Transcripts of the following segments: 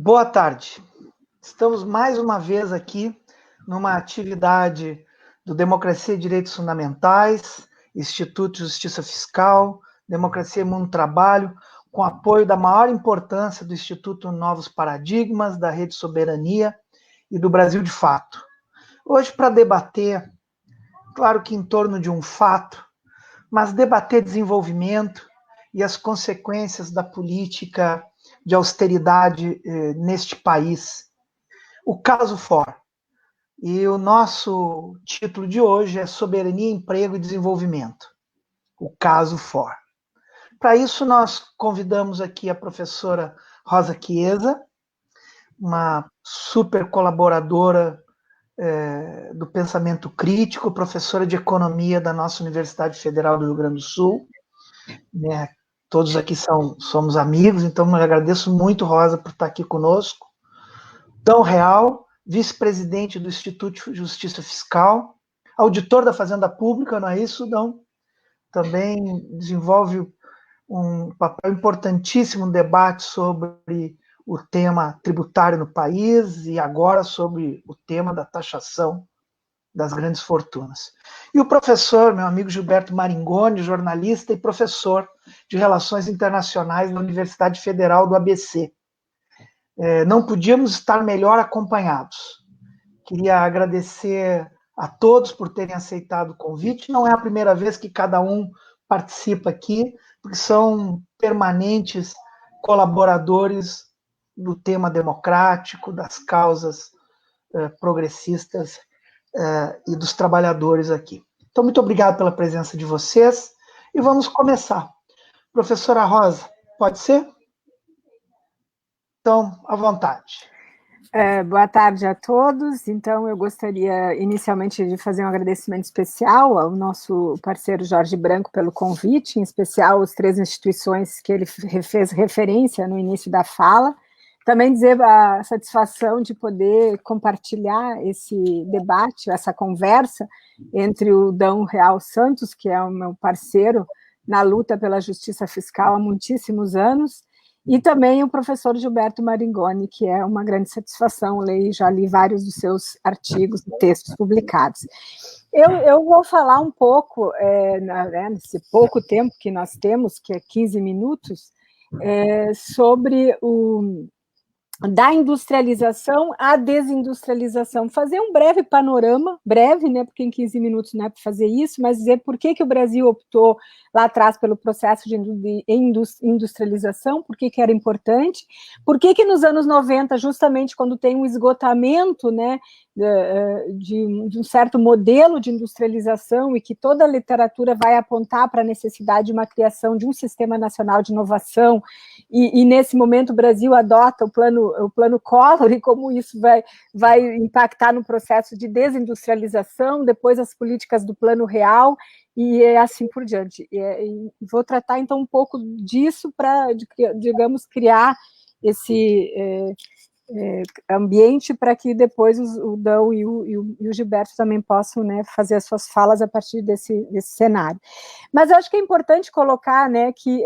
Boa tarde. Estamos mais uma vez aqui numa atividade do Democracia e Direitos Fundamentais, Instituto de Justiça Fiscal, Democracia e Mundo do Trabalho, com apoio da maior importância do Instituto Novos Paradigmas, da Rede Soberania e do Brasil de Fato. Hoje, para debater, claro que em torno de um fato, mas debater desenvolvimento e as consequências da política de austeridade neste país. O caso For. E o nosso título de hoje é Soberania, Emprego e Desenvolvimento. O caso For. Para isso, nós convidamos aqui a professora Rosa Chiesa, uma super colaboradora do pensamento crítico, professora de economia da nossa Universidade Federal do Rio Grande do Sul, né? Todos aqui somos amigos, então eu agradeço muito, Rosa, por estar aqui conosco. Dão Real, vice-presidente do Instituto de Justiça Fiscal, auditor da Fazenda Pública, não é isso, Dão? Também desenvolve um papel importantíssimo no debate sobre o tema tributário no país e agora sobre o tema da taxação das grandes fortunas. E o professor, meu amigo Gilberto Maringoni, jornalista e professor de Relações Internacionais da Universidade Federal do ABC. Não podíamos estar melhor acompanhados. Queria agradecer a todos por terem aceitado o convite. Não é a primeira vez que cada um participa aqui, porque são permanentes colaboradores do tema democrático, das causas progressistas e dos trabalhadores aqui. Então, muito obrigado pela presença de vocês e vamos começar. Professora Rosa, pode ser? Então, à vontade. Boa tarde a todos. Então, eu gostaria inicialmente de fazer um agradecimento especial ao nosso parceiro Jorge Branco pelo convite, em especial as três instituições que ele fez referência no início da fala. Também dizer a satisfação de poder compartilhar esse debate, essa conversa entre o Dão Real Santos, que é o meu parceiro na luta pela justiça fiscal há muitíssimos anos, e também o professor Gilberto Maringoni, que é uma grande satisfação, já li vários dos seus artigos e textos publicados. Eu vou falar um pouco, nesse pouco tempo que nós temos, que é 15 minutos, sobre da industrialização à desindustrialização, fazer um breve panorama, breve, né, porque em 15 minutos não é para fazer isso, mas dizer por que o Brasil optou lá atrás pelo processo de industrialização, por que era importante, por que nos anos 90, justamente quando tem um esgotamento, né, de um certo modelo de industrialização e que toda a literatura vai apontar para a necessidade de uma criação de um sistema nacional de inovação, e nesse momento o Brasil adota o plano Collor e como isso vai impactar no processo de desindustrialização, depois as políticas do Plano Real e assim por diante. E vou tratar então um pouco disso para, digamos, criar esse ambiente para que depois o Dão e o Gilberto também possam, né, fazer as suas falas a partir desse cenário. Mas eu acho que é importante colocar, né, que,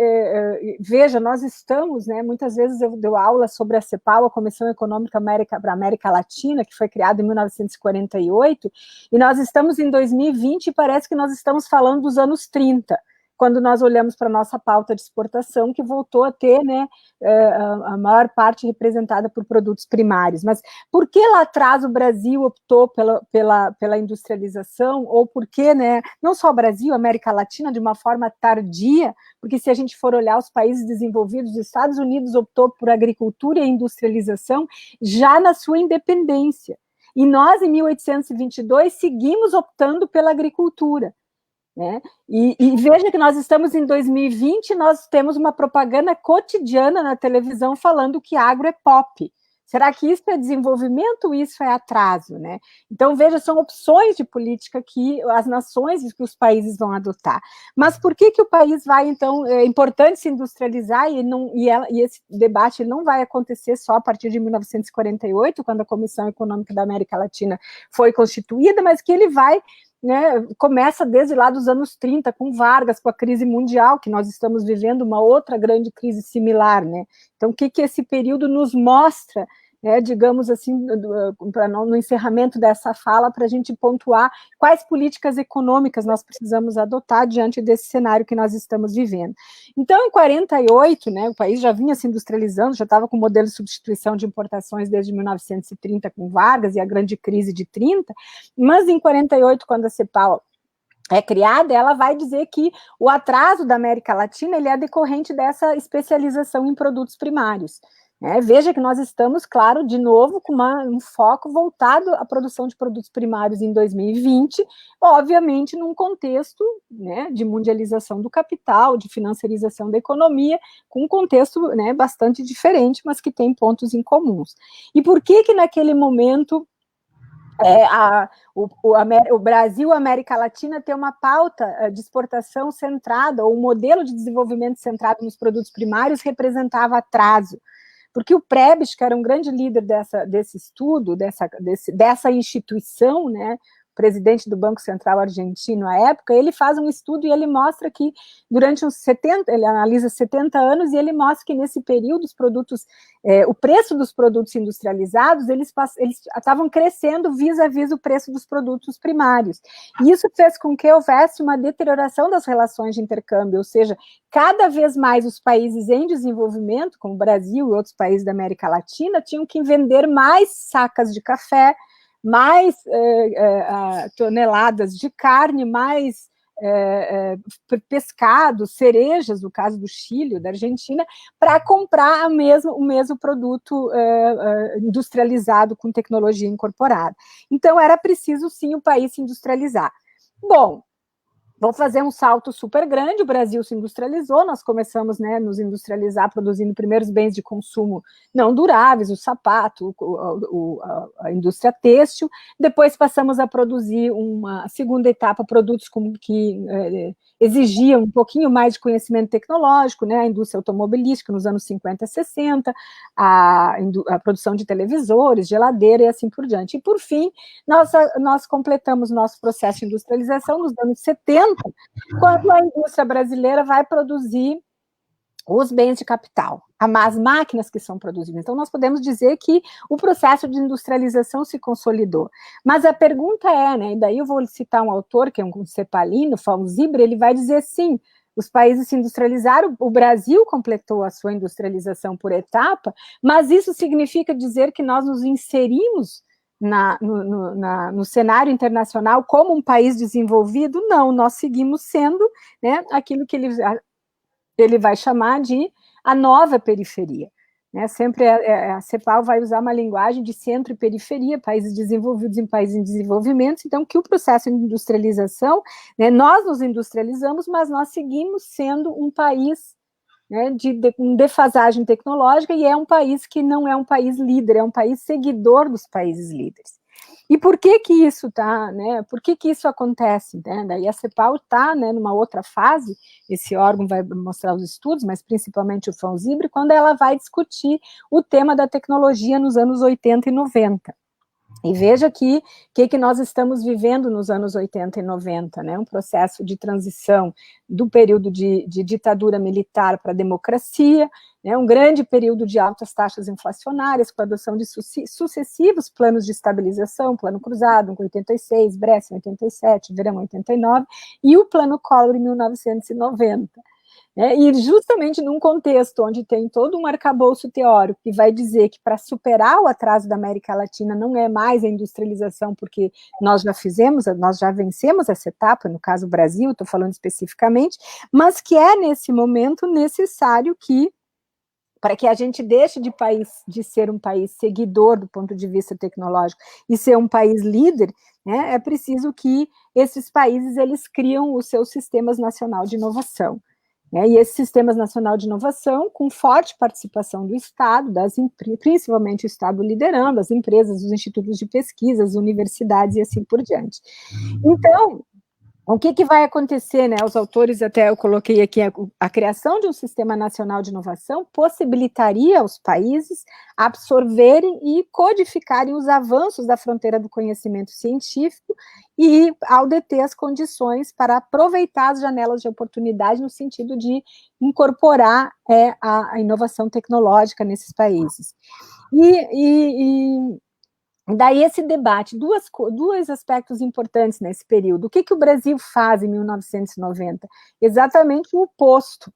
veja, nós estamos, né, muitas vezes eu dou aula sobre a CEPAL, a Comissão Econômica para a América Latina, que foi criada em 1948, e nós estamos em 2020 e parece que nós estamos falando dos anos 30, quando nós olhamos para a nossa pauta de exportação, que voltou a ter, né, a maior parte representada por produtos primários. Mas por que lá atrás o Brasil optou pela industrialização, ou por que, né, não só o Brasil, a América Latina, de uma forma tardia, porque se a gente for olhar os países desenvolvidos, os Estados Unidos optou por agricultura e industrialização já na sua independência. E nós, em 1822, seguimos optando pela agricultura. Né? E veja que nós estamos em 2020, nós temos uma propaganda cotidiana na televisão falando que agro é pop. Será que isso é desenvolvimento ou isso é atraso? Né? Então, veja, são opções de política que as nações e que os países vão adotar. Mas por que o país vai, então, é importante se industrializar e esse debate não vai acontecer só a partir de 1948, quando a Comissão Econômica da América Latina foi constituída, mas que ele vai né, começa desde lá dos anos 30, com Vargas, com a crise mundial, que nós estamos vivendo uma outra grande crise similar, né? Então, o que esse período nos mostra, né, digamos assim, no encerramento dessa fala, para a gente pontuar quais políticas econômicas nós precisamos adotar diante desse cenário que nós estamos vivendo. Então, em 48, né, o país já vinha se industrializando, já estava com o modelo de substituição de importações desde 1930 com Vargas e a grande crise de 30, mas em 48, quando a CEPAL é criada, ela vai dizer que o atraso da América Latina ele é decorrente dessa especialização em produtos primários. Veja que nós estamos, claro, de novo, com um foco voltado à produção de produtos primários em 2020, obviamente num contexto, né, de mundialização do capital, de financiarização da economia, com um contexto, né, bastante diferente, mas que tem pontos em comuns. E por que naquele momento o Brasil e a América Latina tem uma pauta de exportação centrada, ou um modelo de desenvolvimento centrado nos produtos primários representava atraso? Porque o Prebisch, que era um grande líder desse estudo, dessa instituição, né, presidente do Banco Central argentino à época, ele faz um estudo e ele mostra que durante uns 70, ele analisa 70 anos e ele mostra que nesse período o preço dos produtos industrializados, eles estavam crescendo vis-à-vis o preço dos produtos primários. E isso fez com que houvesse uma deterioração das relações de intercâmbio, ou seja, cada vez mais os países em desenvolvimento, como o Brasil e outros países da América Latina, tinham que vender mais sacas de café, mais toneladas de carne, mais pescado, cerejas, no caso do Chile, da Argentina, para comprar o mesmo produto industrializado com tecnologia incorporada. Então, era preciso, sim, o país se industrializar. Bom, vou fazer um salto super grande, o Brasil se industrializou, nós começamos, né, nos industrializar produzindo primeiros bens de consumo não duráveis, o sapato, a indústria têxtil, depois passamos a produzir uma segunda etapa, produtos que exigiam um pouquinho mais de conhecimento tecnológico, né, a indústria automobilística nos anos 50 e 60, a produção de televisores, geladeira e assim por diante. E, por fim, nós completamos nosso processo de industrialização nos anos 70, quando a indústria brasileira vai produzir os bens de capital, as máquinas que são produzidas. Então, nós podemos dizer que o processo de industrialização se consolidou. Mas a pergunta é, né, e daí eu vou citar um autor, que é um cepalino, Fausto Zibra, ele vai dizer, sim, os países se industrializaram, o Brasil completou a sua industrialização por etapa, mas isso significa dizer que nós nos inserimos no cenário internacional como um país desenvolvido? Não, nós seguimos sendo, né, aquilo que ele vai chamar de a nova periferia. Né? Sempre a CEPAL vai usar uma linguagem de centro e periferia, países desenvolvidos em países em desenvolvimento, então que o processo de industrialização, né, nós nos industrializamos, mas nós seguimos sendo um país, né, de defasagem tecnológica, e é um país que não é um país líder, é um país seguidor dos países líderes. E por que isso está, né? Por que isso acontece? Né? Daí a CEPAL está, né, numa outra fase, esse órgão vai mostrar os estudos, mas principalmente o Fausto Zibra, quando ela vai discutir o tema da tecnologia nos anos 80 e 90. E veja aqui o que nós estamos vivendo nos anos 80 e 90, né? Um processo de transição do período de ditadura militar para a democracia, né? Um grande período de altas taxas inflacionárias, com a adoção de sucessivos planos de estabilização, Plano Cruzado, em 86, Bresser em 87, Verão em 89, e o Plano Collor em 1990. E justamente num contexto onde tem todo um arcabouço teórico que vai dizer que para superar o atraso da América Latina não é mais a industrialização, porque nós já vencemos essa etapa, no caso o Brasil, estou falando especificamente, mas que é nesse momento necessário que, para que a gente deixe de ser um país seguidor do ponto de vista tecnológico e ser um país líder, né, é preciso que esses países eles criam os seus sistemas nacional de inovação. E esses sistemas nacional de inovação, com forte participação do Estado, principalmente o Estado liderando, as empresas, os institutos de pesquisa, as universidades e assim por diante. Então, O que vai acontecer, né? Os autores, até eu coloquei aqui, a criação de um Sistema Nacional de Inovação possibilitaria aos países absorverem e codificarem os avanços da fronteira do conhecimento científico e, ao deter as condições para aproveitar as janelas de oportunidade no sentido de incorporar a inovação tecnológica nesses países. Daí esse debate, dois aspectos importantes nesse período. O que o Brasil faz em 1990? Exatamente o oposto.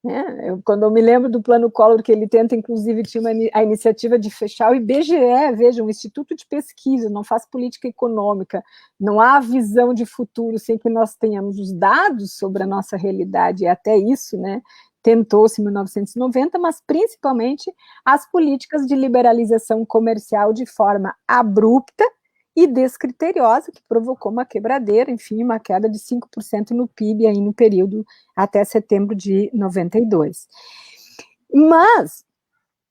Né? Quando eu me lembro do Plano Collor, que ele tenta, inclusive, tinha a iniciativa de fechar o IBGE, veja, um instituto de pesquisa, não faz política econômica, não há visão de futuro sem que nós tenhamos os dados sobre a nossa realidade, e até isso, né? Tentou-se em 1990, mas principalmente as políticas de liberalização comercial de forma abrupta e descriteriosa, que provocou uma quebradeira, enfim, uma queda de 5% no PIB aí no período até setembro de 92. Mas,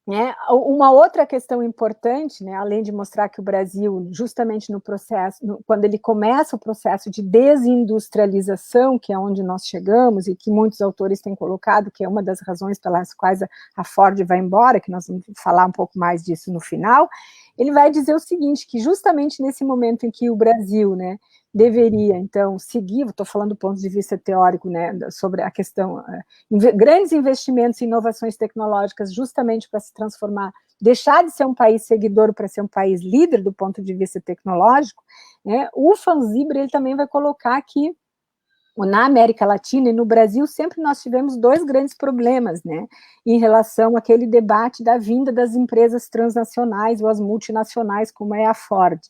né, uma outra questão importante, né, além de mostrar que o Brasil, justamente no processo, quando ele começa o processo de desindustrialização, que é onde nós chegamos, e que muitos autores têm colocado, que é uma das razões pelas quais a Ford vai embora, que nós vamos falar um pouco mais disso no final, ele vai dizer o seguinte, que justamente nesse momento em que o Brasil, né, deveria, então, seguir, estou falando do ponto de vista teórico, né, sobre a questão, grandes investimentos em inovações tecnológicas, justamente para se transformar, deixar de ser um país seguidor para ser um país líder do ponto de vista tecnológico, né, o Fanzibra, ele também vai colocar que na América Latina e no Brasil, sempre nós tivemos dois grandes problemas, né, em relação àquele debate da vinda das empresas transnacionais ou as multinacionais, como é a Ford.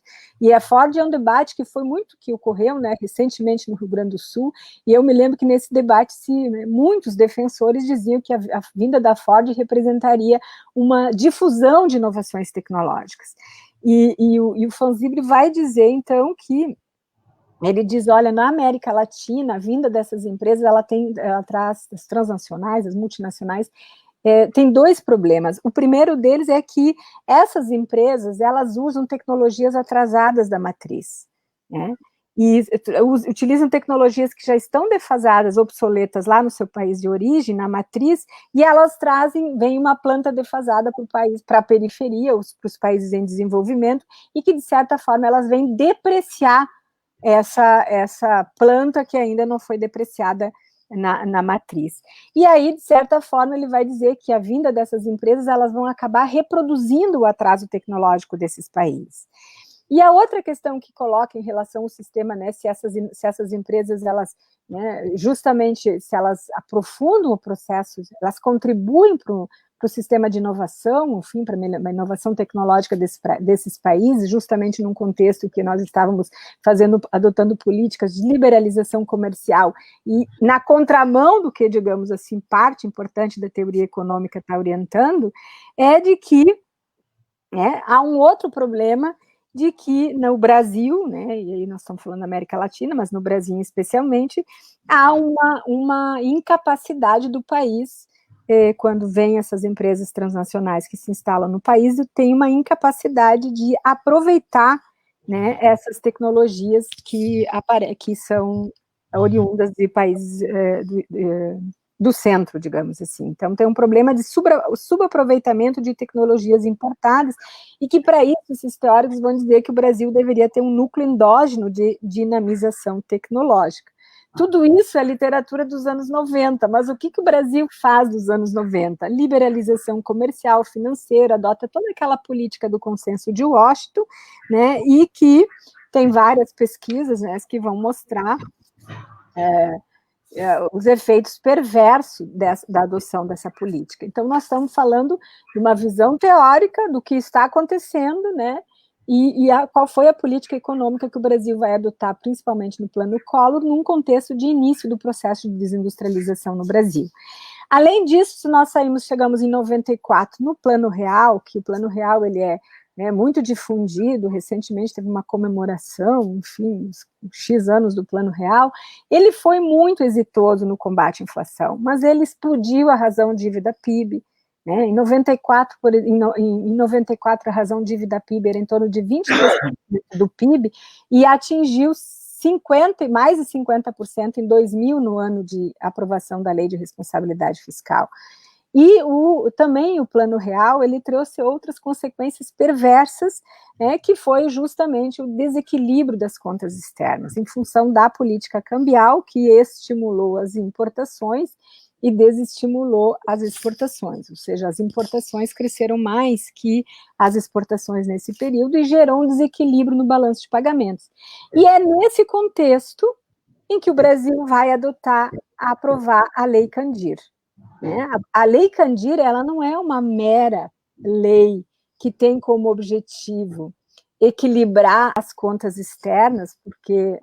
E a Ford é um debate que foi muito, que ocorreu, né, recentemente no Rio Grande do Sul, e eu me lembro que nesse debate, muitos defensores diziam que a vinda da Ford representaria uma difusão de inovações tecnológicas. E o Fanzibra vai dizer, então, que ele diz, olha, na América Latina, a vinda dessas empresas, ela traz as transnacionais, as multinacionais, tem dois problemas. O primeiro deles é que essas empresas, elas usam tecnologias atrasadas da matriz, né? E utilizam tecnologias que já estão defasadas, obsoletas lá no seu país de origem, na matriz, e elas vem uma planta defasada para o país, para a periferia, para os países em desenvolvimento, e que, de certa forma, elas vêm depreciar essa planta que ainda não foi depreciada na matriz. E aí, de certa forma, ele vai dizer que a vinda dessas empresas, elas vão acabar reproduzindo o atraso tecnológico desses países. E a outra questão que coloca em relação ao sistema, né, se essas empresas, elas, né, justamente, se elas aprofundam o processo, elas contribuem para o sistema de inovação, enfim, para a inovação tecnológica desses países, justamente num contexto que nós estávamos adotando políticas de liberalização comercial, e na contramão do que, digamos assim, parte importante da teoria econômica está orientando, é de que há um outro problema de que no Brasil, né, e aí nós estamos falando da América Latina, mas no Brasil especialmente, há uma incapacidade do país, quando vêm essas empresas transnacionais que se instalam no país, tem uma incapacidade de aproveitar, né, essas tecnologias que são oriundas de países do centro, digamos assim. Então, tem um problema de subaproveitamento de tecnologias importadas, e que, para isso, esses teóricos vão dizer que o Brasil deveria ter um núcleo endógeno de dinamização tecnológica. Tudo isso é literatura dos anos 90, mas o que o Brasil faz dos anos 90? Liberalização comercial, financeira, adota toda aquela política do consenso de Washington, né, e que tem várias pesquisas, né, que vão mostrar os efeitos perversos da adoção dessa política. Então, nós estamos falando de uma visão teórica do que está acontecendo, né, qual foi a política econômica que o Brasil vai adotar, principalmente no Plano Collor, num contexto de início do processo de desindustrialização no Brasil. Além disso, nós chegamos em 94 no Plano Real, que o Plano Real ele é muito difundido, recentemente teve uma comemoração, enfim, X anos do Plano Real. Ele foi muito exitoso no combate à inflação, mas ele explodiu a razão dívida-PIB, né? Em 94, a razão dívida-PIB era em torno de 22% do PIB, e atingiu mais de 50% em 2000, no ano de aprovação da Lei de Responsabilidade Fiscal. E também o Plano Real, ele trouxe outras consequências perversas, né, que foi justamente o desequilíbrio das contas externas, em função da política cambial, que estimulou as importações e desestimulou as exportações, ou seja, as importações cresceram mais que as exportações nesse período e gerou um desequilíbrio no balanço de pagamentos. E é nesse contexto em que o Brasil vai aprovar a Lei Candir. Né? A Lei Candir, ela não é uma mera lei que tem como objetivo equilibrar as contas externas, porque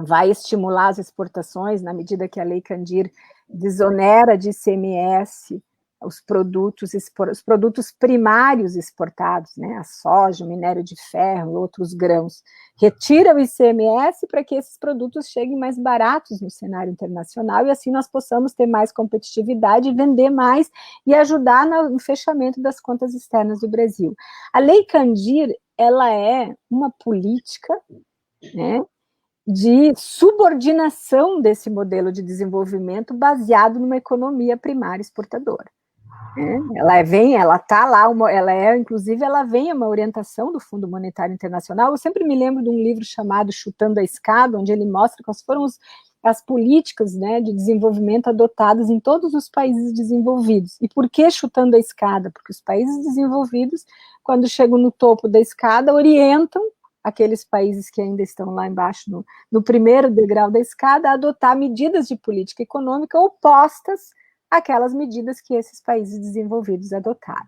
vai estimular as exportações, na medida que a Lei Candir desonera de ICMS os produtos primários exportados, né, a soja, o minério de ferro, outros grãos, retira o ICMS para que esses produtos cheguem mais baratos no cenário internacional e assim nós possamos ter mais competitividade, vender mais e ajudar no fechamento das contas externas do Brasil. A Lei Candir, ela é uma política, né, de subordinação desse modelo de desenvolvimento baseado numa economia primária exportadora. Ela vem uma orientação do Fundo Monetário Internacional. Eu sempre me lembro de um livro chamado Chutando a Escada, onde ele mostra quais foram as políticas, né, de desenvolvimento adotadas em todos os países desenvolvidos. E por que chutando a escada? Porque os países desenvolvidos, quando chegam no topo da escada, orientam aqueles países que ainda estão lá embaixo, no primeiro degrau da escada, a adotar medidas de política econômica opostas àquelas medidas que esses países desenvolvidos adotaram.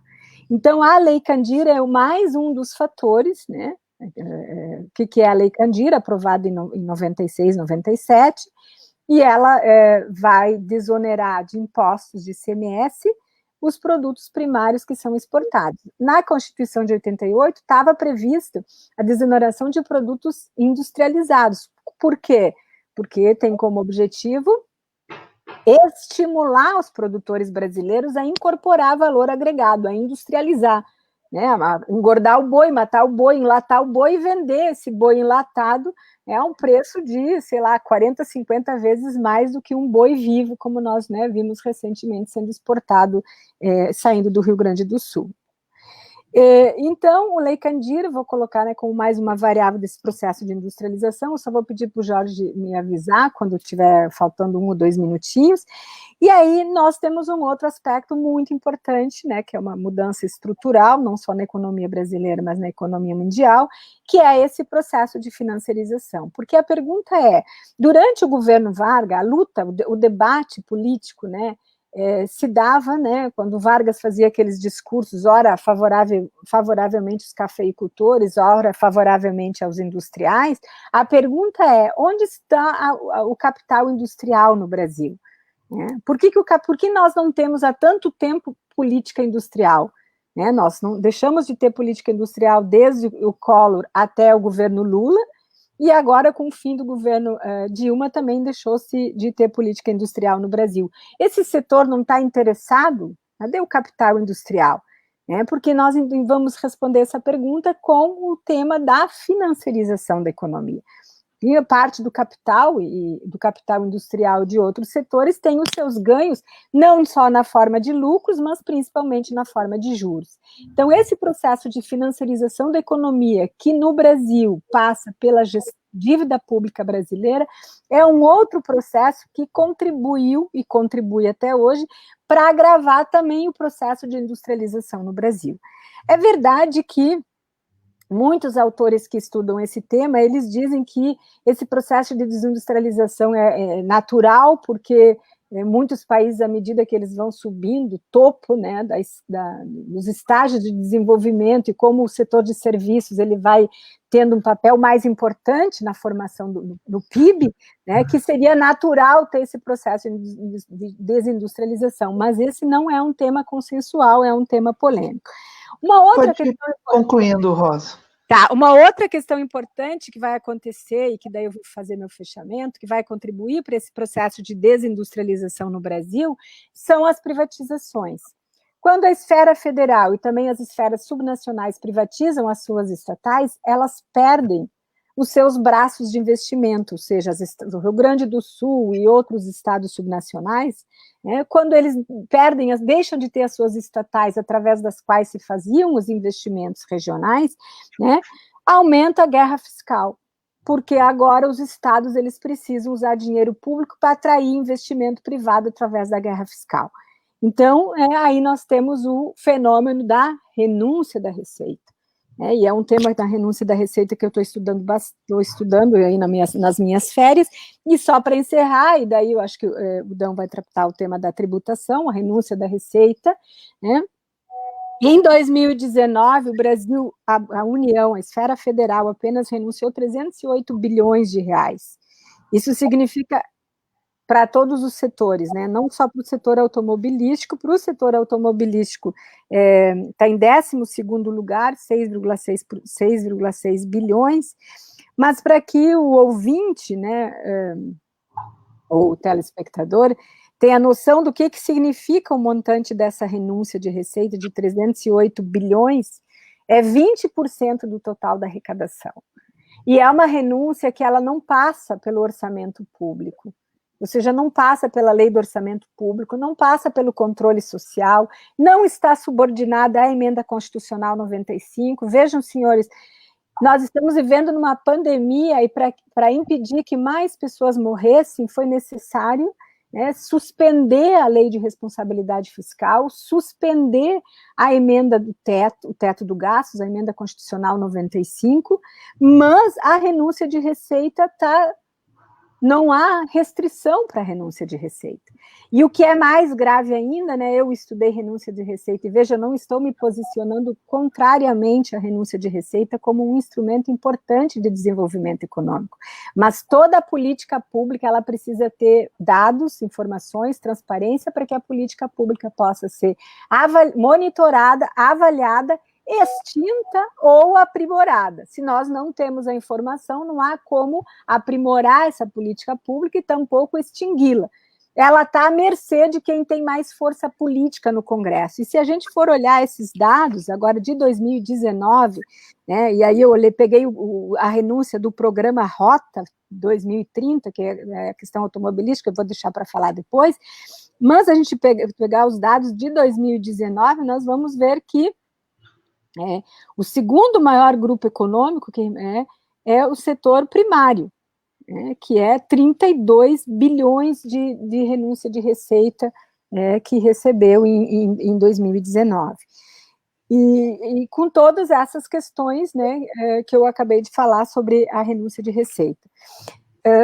Então, a Lei Candir é mais um dos fatores, né? O que é a Lei Candir, aprovada em 96, 97, e ela vai desonerar de impostos de ICMS os produtos primários que são exportados. Na Constituição de 88, estava prevista a desoneração de produtos industrializados. Por quê? Porque tem como objetivo estimular os produtores brasileiros a incorporar valor agregado, a industrializar, né? A engordar o boi, matar o boi, enlatar o boi e vender esse boi enlatado a um preço de, 40, 50 vezes mais do que um boi vivo, como nós, né, vimos recentemente sendo exportado, saindo do Rio Grande do Sul. Então, o Lei Candir, vou colocar, né, como mais uma variável desse processo de industrialização. Eu só vou pedir para o Jorge me avisar quando estiver faltando 1 ou 2 minutinhos. E aí nós temos um outro aspecto muito importante, né, que é uma mudança estrutural, não só na economia brasileira, mas na economia mundial, que é esse processo de financiarização. Porque a pergunta é, durante o governo Vargas, a luta, o debate político, né, se dava, né, quando Vargas fazia aqueles discursos, ora favoravelmente aos cafeicultores, ora favoravelmente aos industriais, a pergunta é, onde está o capital industrial no Brasil? Por que nós não temos há tanto tempo política industrial? Nós não deixamos de ter política industrial desde o Collor até o governo Lula, e agora, com o fim do governo Dilma, também deixou-se de ter política industrial no Brasil. Esse setor não está interessado? Cadê o capital industrial? Porque nós vamos responder essa pergunta com o tema da financiarização da economia. E a parte do capital e do capital industrial de outros setores tem os seus ganhos, não só na forma de lucros, mas principalmente na forma de juros. Então, esse processo de financiarização da economia, que no Brasil passa pela dívida pública brasileira, é um outro processo que contribuiu e contribui até hoje para agravar também o processo de industrialização no Brasil. É verdade que muitos autores que estudam esse tema, eles dizem que esse processo de desindustrialização é natural, porque muitos países, à medida que eles vão subindo o topo, né, dos estágios de desenvolvimento, e como o setor de serviços ele vai tendo um papel mais importante na formação do PIB, né, que seria natural ter esse processo de desindustrialização, mas esse não é um tema consensual, é um tema polêmico. Uma outra questão concluindo, Rosa. Tá, uma outra questão importante que vai acontecer, e que daí eu vou fazer meu fechamento, que vai contribuir para esse processo de desindustrialização no Brasil, são as privatizações. Quando a esfera federal e também as esferas subnacionais privatizam as suas estatais, elas perdem os seus braços de investimento, ou seja, o Rio Grande do Sul e outros estados subnacionais, né, quando eles deixam de ter as suas estatais através das quais se faziam os investimentos regionais, né, aumenta a guerra fiscal, porque agora os estados eles precisam usar dinheiro público para atrair investimento privado através da guerra fiscal. Então, aí nós temos o fenômeno da renúncia da receita. E é um tema da renúncia da receita que eu estou estudando aí nas minhas férias, e só para encerrar, e daí eu acho que o Dão vai tratar o tema da tributação, a renúncia da receita, né? Em 2019, o Brasil, a União, a esfera federal, apenas renunciou 308 bilhões de reais. Isso significa para todos os setores, né? Não só para o setor automobilístico, está em 12º lugar, 6,6 bilhões, mas para que o ouvinte, né, ou o telespectador, tenha noção do que significa o montante dessa renúncia de receita de 308 bilhões, é 20% do total da arrecadação. E é uma renúncia que ela não passa pelo orçamento público, ou seja, não passa pela lei do orçamento público, não passa pelo controle social, não está subordinada à emenda constitucional 95. Vejam, senhores, nós estamos vivendo numa pandemia e para impedir que mais pessoas morressem, foi necessário, né, suspender a lei de responsabilidade fiscal, suspender a emenda do teto, o teto do gastos, a emenda constitucional 95, mas a renúncia de receita não há restrição para a renúncia de receita. E o que é mais grave ainda, né, eu estudei renúncia de receita, e veja, não estou me posicionando contrariamente à renúncia de receita como um instrumento importante de desenvolvimento econômico, mas toda a política pública, ela precisa ter dados, informações, transparência, para que a política pública possa ser monitorada, avaliada, extinta ou aprimorada. Se nós não temos a informação, não há como aprimorar essa política pública e tampouco extingui-la. Ela está à mercê de quem tem mais força política no Congresso. E se a gente for olhar esses dados, agora de 2019, né, e aí eu peguei a renúncia do programa Rota 2030, que é a questão automobilística, eu vou deixar para falar depois, mas a gente pegar os dados de 2019, nós vamos ver que o segundo maior grupo econômico é o setor primário, que é 32 bilhões de renúncia de receita que recebeu em 2019. E com todas essas questões, né, que eu acabei de falar sobre a renúncia de receita.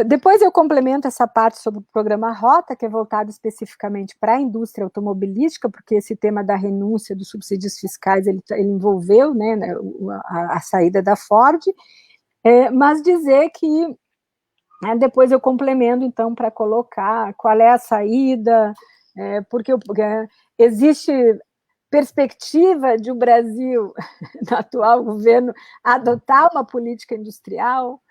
Depois eu complemento essa parte sobre o programa Rota, que é voltado especificamente para a indústria automobilística, porque esse tema da renúncia dos subsídios fiscais, ele envolveu, né, a saída da Ford, mas dizer que, depois eu complemento, então, para colocar qual é a saída, porque existe perspectiva de o Brasil, no atual governo, adotar uma política industrial,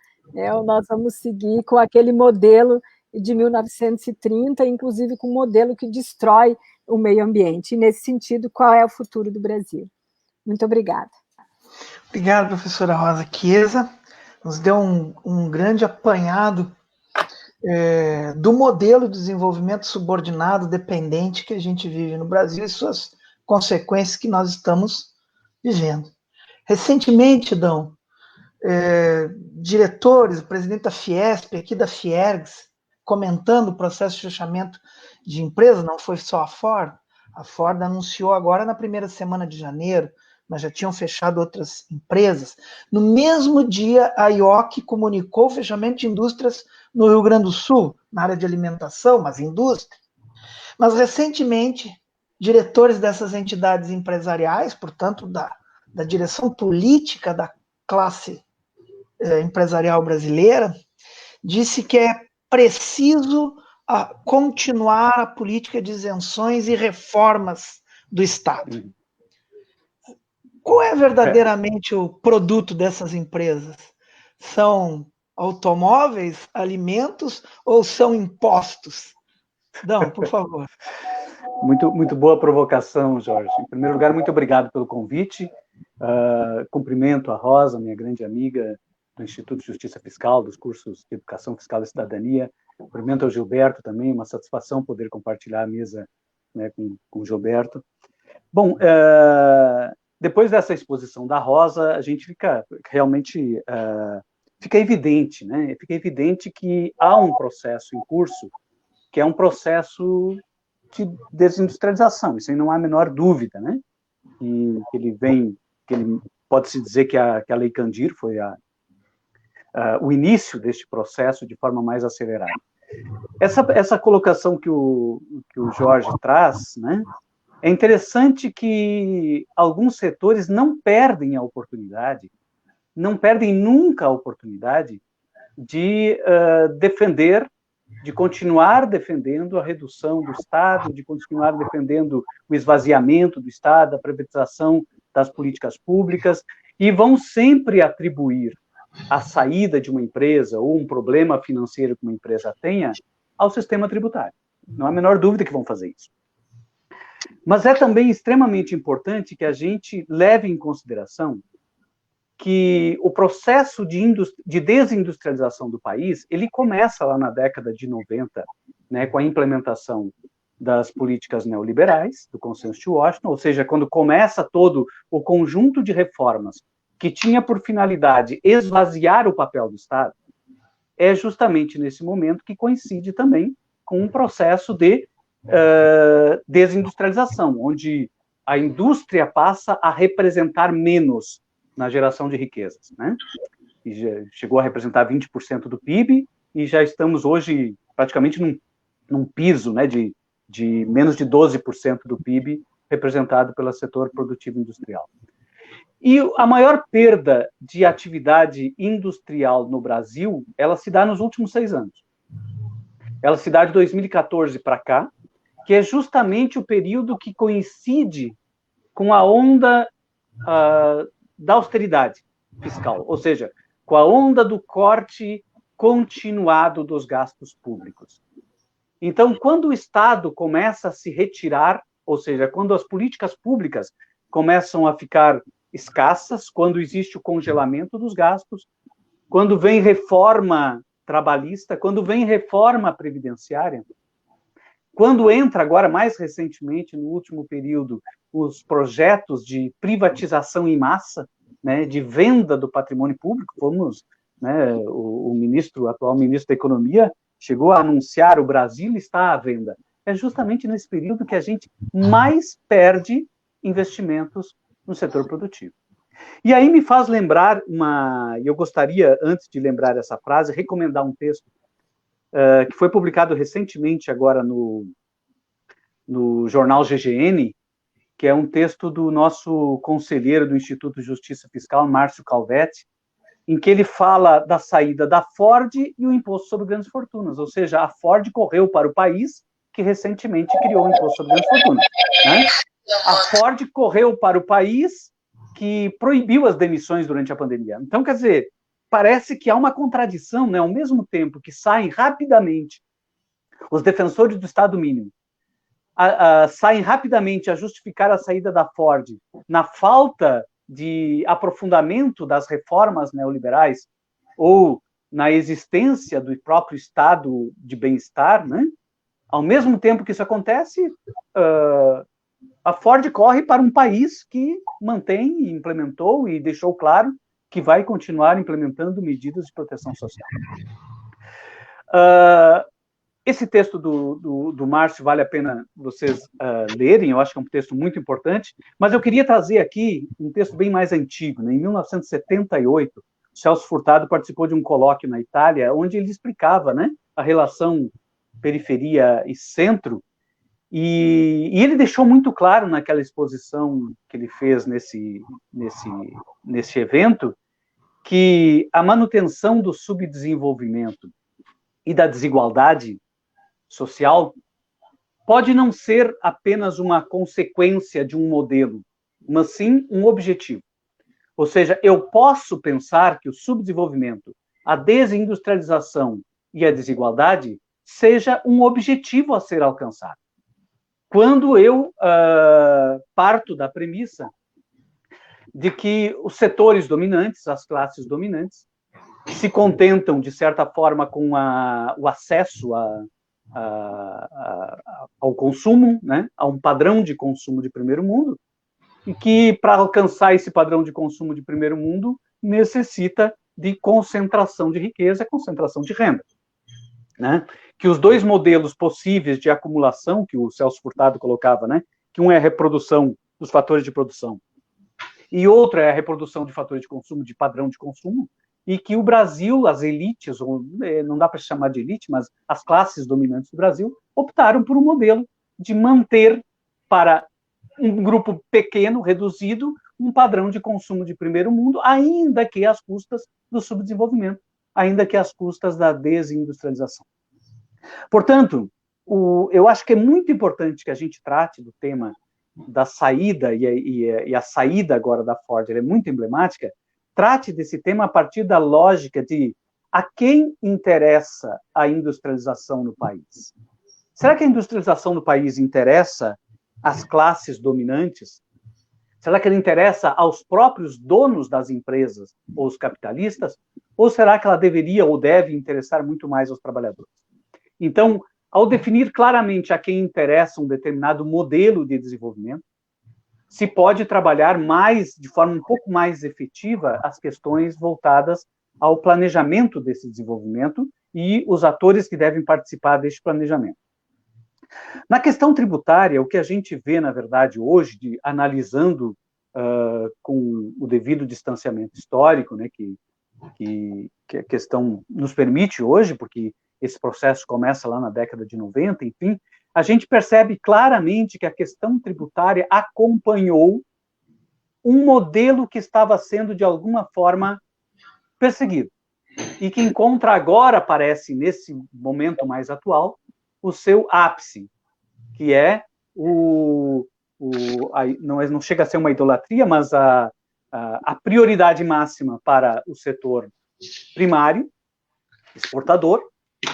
nós vamos seguir com aquele modelo de 1930, inclusive com um modelo que destrói o meio ambiente. E, nesse sentido, qual é o futuro do Brasil? Muito obrigada. Obrigado, professora Rosa Chiesa. Nos deu um grande apanhado do modelo de desenvolvimento subordinado, dependente que a gente vive no Brasil e suas consequências que nós estamos vivendo. Recentemente, Dão, diretores, o presidente da Fiesp, aqui da Fiergs, comentando o processo de fechamento de empresas, não foi só a Ford anunciou agora na primeira semana de janeiro, mas já tinham fechado outras empresas. No mesmo dia, a IOC comunicou o fechamento de indústrias no Rio Grande do Sul, na área de alimentação, mas indústria. Mas, recentemente, diretores dessas entidades empresariais, portanto, da direção política da classe empresarial brasileira, disse que é preciso continuar a política de isenções e reformas do Estado. Qual é verdadeiramente o produto dessas empresas? São automóveis, alimentos ou são impostos? Dão, por favor. Muito boa provocação, Jorge. Em primeiro lugar, muito obrigado pelo convite. Cumprimento a Rosa, minha grande amiga do Instituto de Justiça Fiscal, dos cursos de Educação Fiscal e Cidadania. Cumprimento ao Gilberto também, uma satisfação poder compartilhar a mesa, né, com o Gilberto. Bom, depois dessa exposição da Rosa, a gente realmente fica evidente, né? Fica evidente que há um processo em curso, que é um processo de desindustrialização, isso aí não há a menor dúvida, né? E ele pode-se dizer que a Lei Candir foi o início deste processo de forma mais acelerada. Essa colocação que o Jorge traz, né? É interessante que alguns setores não perdem a oportunidade, não perdem nunca a oportunidade de defender, de continuar defendendo a redução do Estado, de continuar defendendo o esvaziamento do Estado, a privatização das políticas públicas, e vão sempre atribuir a saída de uma empresa ou um problema financeiro que uma empresa tenha ao sistema tributário. Não há a menor dúvida que vão fazer isso. Mas é também extremamente importante que a gente leve em consideração que o processo de desindustrialização do país, ele começa lá na década de 90, né, com a implementação das políticas neoliberais, do Consenso de Washington, ou seja, quando começa todo o conjunto de reformas que tinha por finalidade esvaziar o papel do Estado, é justamente nesse momento que coincide também com um processo de desindustrialização, onde a indústria passa a representar menos na geração de riquezas, né? E já chegou a representar 20% do PIB, e já estamos hoje praticamente num piso, né, de menos de 12% do PIB representado pelo setor produtivo industrial. E a maior perda de atividade industrial no Brasil, ela se dá nos últimos 6 anos. Ela se dá de 2014 para cá, que é justamente o período que coincide com a onda da austeridade fiscal, ou seja, com a onda do corte continuado dos gastos públicos. Então, quando o Estado começa a se retirar, ou seja, quando as políticas públicas começam a ficar escassas, quando existe o congelamento dos gastos, quando vem reforma trabalhista, quando vem reforma previdenciária, quando entra agora, mais recentemente, no último período, os projetos de privatização em massa, né, de venda do patrimônio público, né, o atual ministro da Economia chegou a anunciar: o Brasil está à venda. É justamente nesse período que a gente mais perde investimentos no setor produtivo. E aí me faz lembrar eu gostaria, antes de lembrar essa frase, recomendar um texto que foi publicado recentemente agora no jornal GGN, que é um texto do nosso conselheiro do Instituto de Justiça Fiscal, Márcio Calvetti, em que ele fala da saída da Ford e o imposto sobre grandes fortunas, ou seja, a Ford correu para o país que recentemente criou o imposto sobre grandes fortunas, né? A Ford correu para o país que proibiu as demissões durante a pandemia. Então, quer dizer, parece que há uma contradição, né? Ao mesmo tempo que saem rapidamente os defensores do Estado mínimo, saem rapidamente a justificar a saída da Ford na falta de aprofundamento das reformas neoliberais ou na existência do próprio estado de bem-estar, né? Ao mesmo tempo que isso acontece, a Ford corre para um país que mantém, implementou e deixou claro que vai continuar implementando medidas de proteção social. Esse texto do Márcio vale a pena vocês lerem, eu acho que é um texto muito importante, mas eu queria trazer aqui um texto bem mais antigo, né? Em 1978, Celso Furtado participou de um colóquio na Itália, onde ele explicava, né, a relação periferia e centro, e ele deixou muito claro naquela exposição que ele fez nesse evento, que a manutenção do subdesenvolvimento e da desigualdade social pode não ser apenas uma consequência de um modelo, mas sim um objetivo. Ou seja, eu posso pensar que o subdesenvolvimento, a desindustrialização e a desigualdade seja um objetivo a ser alcançado. Quando eu parto da premissa de que os setores dominantes, as classes dominantes, se contentam, de certa forma, com o acesso ao consumo, né, a um padrão de consumo de primeiro mundo, e que, para alcançar esse padrão de consumo de primeiro mundo, necessita de concentração de riqueza, concentração de renda. Né? Que os dois modelos possíveis de acumulação, que o Celso Furtado colocava, né, que um é a reprodução dos fatores de produção, e outro é a reprodução de fatores de consumo, de padrão de consumo, e que o Brasil, as elites, ou não dá para chamar de elite, mas as classes dominantes do Brasil, optaram por um modelo de manter para um grupo pequeno, reduzido, um padrão de consumo de primeiro mundo, ainda que às custas do subdesenvolvimento, ainda que às custas da desindustrialização. Portanto, eu acho que é muito importante que a gente trate do tema da saída, e a saída agora da Ford é muito emblemática, trate desse tema a partir da lógica de a quem interessa a industrialização no país. Será que a industrialização no país interessa às classes dominantes? Será que ela interessa aos próprios donos das empresas ou os capitalistas? Ou será que ela deveria ou deve interessar muito mais aos trabalhadores? Então, ao definir claramente a quem interessa um determinado modelo de desenvolvimento, se pode trabalhar mais, de forma um pouco mais efetiva, as questões voltadas ao planejamento desse desenvolvimento e os atores que devem participar deste planejamento. Na questão tributária, o que a gente vê, na verdade, hoje, analisando com o devido distanciamento histórico, né, que a questão nos permite hoje, porque esse processo começa lá na década de 90, enfim, a gente percebe claramente que a questão tributária acompanhou um modelo que estava sendo, de alguma forma, perseguido, e que encontra agora, parece, nesse momento mais atual, o seu ápice, que é não chega a ser uma idolatria, mas a prioridade máxima para o setor primário, exportador,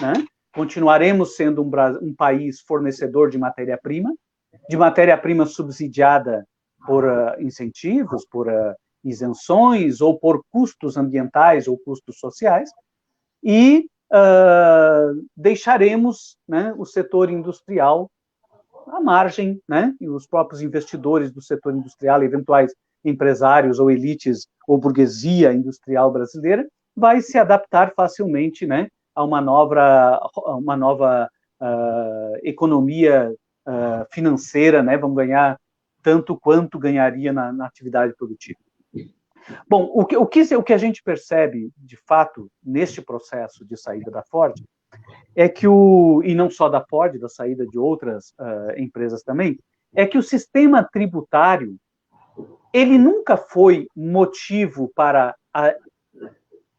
né? Continuaremos sendo um país fornecedor de matéria-prima subsidiada por incentivos, por isenções, ou por custos ambientais ou custos sociais, e deixaremos, né, o setor industrial à margem, né, e os próprios investidores do setor industrial, eventuais empresários ou elites ou burguesia industrial brasileira, vai se adaptar facilmente, né, a uma nova economia financeira, né, vão ganhar tanto quanto ganharia na atividade produtiva. Bom, o que a gente percebe, de fato, neste processo de saída da Ford, é que e não só da Ford, da saída de outras empresas também, é que o sistema tributário, ele nunca foi motivo para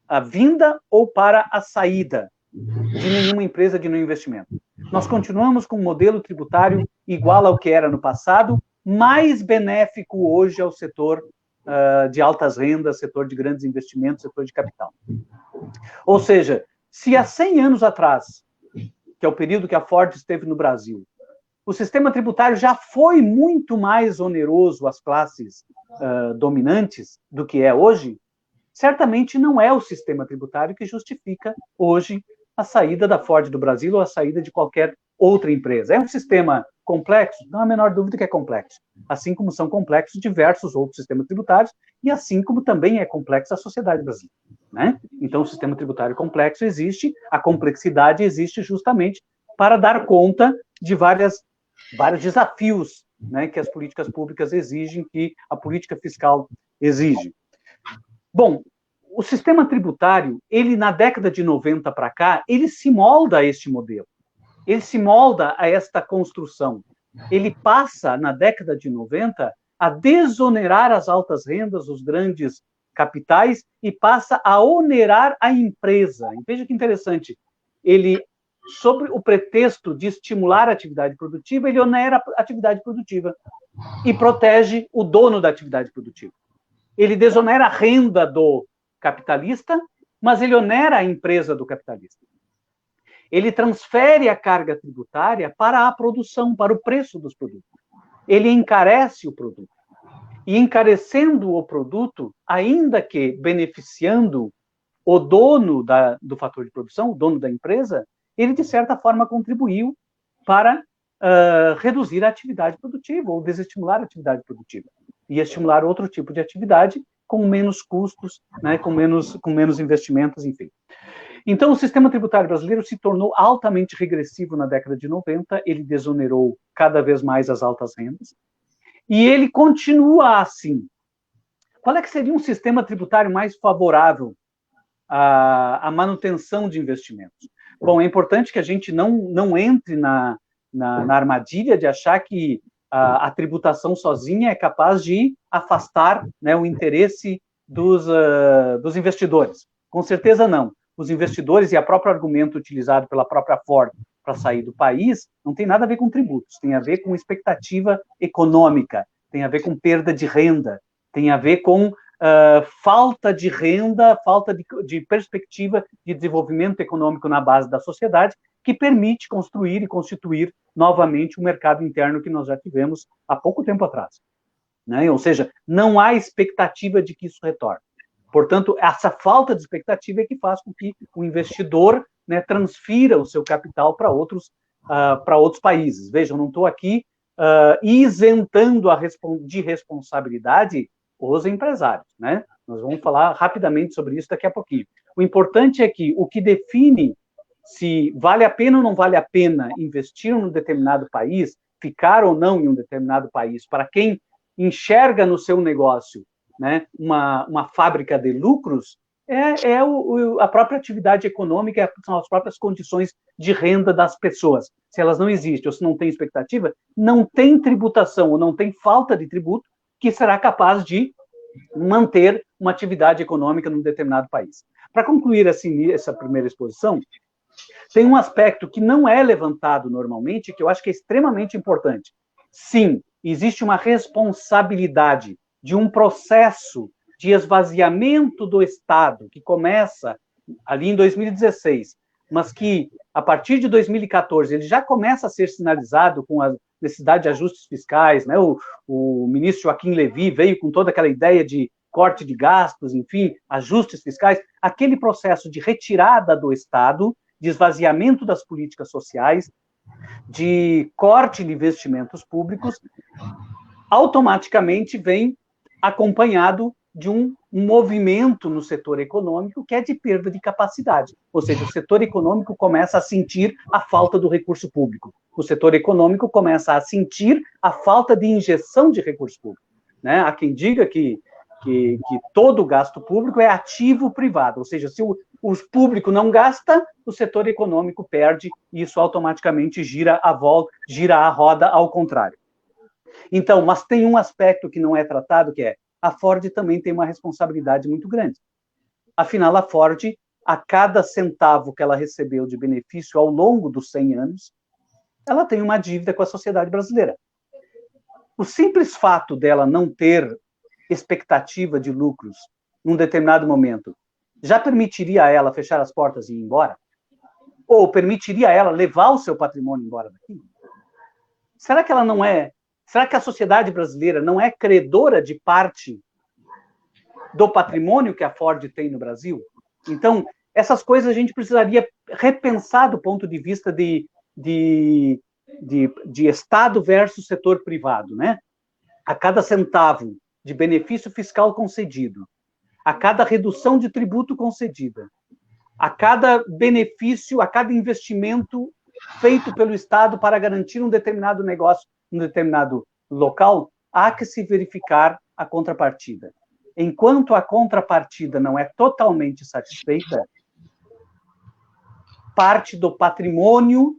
a vinda ou para a saída de nenhuma empresa de nenhum investimento. Nós continuamos com um modelo tributário igual ao que era no passado, mais benéfico hoje ao setor de altas rendas, setor de grandes investimentos, setor de capital. Ou seja, se há 100 anos atrás, que é o período que a Ford esteve no Brasil, o sistema tributário já foi muito mais oneroso às classes dominantes do que é hoje, certamente não é o sistema tributário que justifica hoje a saída da Ford do Brasil ou a saída de qualquer outra empresa. É um sistema complexo? Não há a menor dúvida que é complexo. Assim como são complexos diversos outros sistemas tributários, e assim como também é complexa a sociedade brasileira, né? Então, o sistema tributário complexo existe, a complexidade existe justamente para dar conta de vários desafios, né, que as políticas públicas exigem, que a política fiscal exige. Bom, o sistema tributário, ele na década de 90 para cá, ele se molda a este modelo, ele se molda a esta construção. Ele passa, na década de 90, a desonerar as altas rendas, os grandes capitais, e passa a onerar a empresa. E veja que interessante, ele, sob o pretexto de estimular a atividade produtiva, ele onera a atividade produtiva e protege o dono da atividade produtiva. Ele desonera a renda do capitalista, mas ele onera a empresa do capitalista. Ele transfere a carga tributária para a produção, para o preço dos produtos. Ele encarece o produto. E encarecendo o produto, ainda que beneficiando o dono do fator de produção, o dono da empresa, ele, de certa forma, contribuiu para reduzir a atividade produtiva ou desestimular a atividade produtiva e estimular outro tipo de atividade com menos custos, né, com menos investimentos, enfim. Então, o sistema tributário brasileiro se tornou altamente regressivo na década de 90, ele desonerou cada vez mais as altas rendas, e ele continua assim. Qual é que seria um sistema tributário mais favorável à manutenção de investimentos? Bom, é importante que a gente não entre na armadilha de achar que a tributação sozinha é capaz de afastar, né, o interesse dos investidores. Com certeza não. Os investidores e o próprio argumento utilizado pela própria Ford para sair do país não tem nada a ver com tributos, tem a ver com expectativa econômica, tem a ver com perda de renda, tem a ver com falta de renda, falta de perspectiva de desenvolvimento econômico na base da sociedade, que permite construir e constituir novamente o mercado interno que nós já tivemos há pouco tempo atrás, né? Ou seja, não há expectativa de que isso retorne. Portanto, essa falta de expectativa é que faz com que o investidor, né, transfira o seu capital para outros países. Vejam, não estou aqui isentando de responsabilidade os empresários, né? Nós vamos falar rapidamente sobre isso daqui a pouquinho. O importante é que o que define se vale a pena ou não vale a pena investir num determinado país, ficar ou não em um determinado país, para quem enxerga no seu negócio, né, uma fábrica de lucros, a própria atividade econômica, são as próprias condições de renda das pessoas. Se elas não existem ou se não tem expectativa, não tem tributação ou não tem falta de tributo que será capaz de manter uma atividade econômica num determinado país. Para concluir assim, essa primeira exposição, tem um aspecto que não é levantado normalmente, que eu acho que é extremamente importante. Sim, existe uma responsabilidade de um processo de esvaziamento do Estado, que começa ali em 2016, mas que, a partir de 2014, ele já começa a ser sinalizado com a necessidade de ajustes fiscais, né? O ministro Joaquim Levy veio com toda aquela ideia de corte de gastos, enfim, ajustes fiscais, aquele processo de retirada do Estado, de esvaziamento das políticas sociais, de corte de investimentos públicos, automaticamente vem acompanhado de um movimento no setor econômico que é de perda de capacidade. Ou seja, o setor econômico começa a sentir a falta do recurso público. O setor econômico começa a sentir a falta de injeção de recurso público, né? Há quem diga que todo o gasto público é ativo privado, ou seja, se o público não gasta, o setor econômico perde, e isso automaticamente gira a roda ao contrário. Então, mas tem um aspecto que não é tratado, que é a Ford também tem uma responsabilidade muito grande. Afinal, a Ford, a cada centavo que ela recebeu de benefício ao longo dos 100 anos, ela tem uma dívida com a sociedade brasileira. O simples fato dela não ter expectativa de lucros num determinado momento já permitiria a ela fechar as portas e ir embora? Ou permitiria a ela levar o seu patrimônio embora daqui? Será que ela não é? Será que a sociedade brasileira não é credora de parte do patrimônio que a Ford tem no Brasil? Então, essas coisas a gente precisaria repensar do ponto de vista de Estado versus setor privado, né? A cada centavo de benefício fiscal concedido, a cada redução de tributo concedida, a cada benefício, a cada investimento feito pelo Estado para garantir um determinado negócio, um determinado local, há que se verificar a contrapartida. Enquanto a contrapartida não é totalmente satisfeita, parte do patrimônio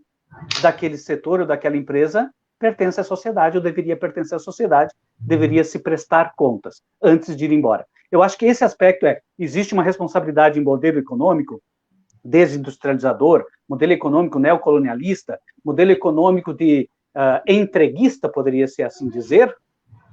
daquele setor ou daquela empresa pertence à sociedade, ou deveria pertencer à sociedade, deveria se prestar contas antes de ir embora. Eu acho que esse aspecto existe uma responsabilidade em modelo econômico desindustrializador, modelo econômico neocolonialista, modelo econômico de entreguista, poderia ser assim dizer.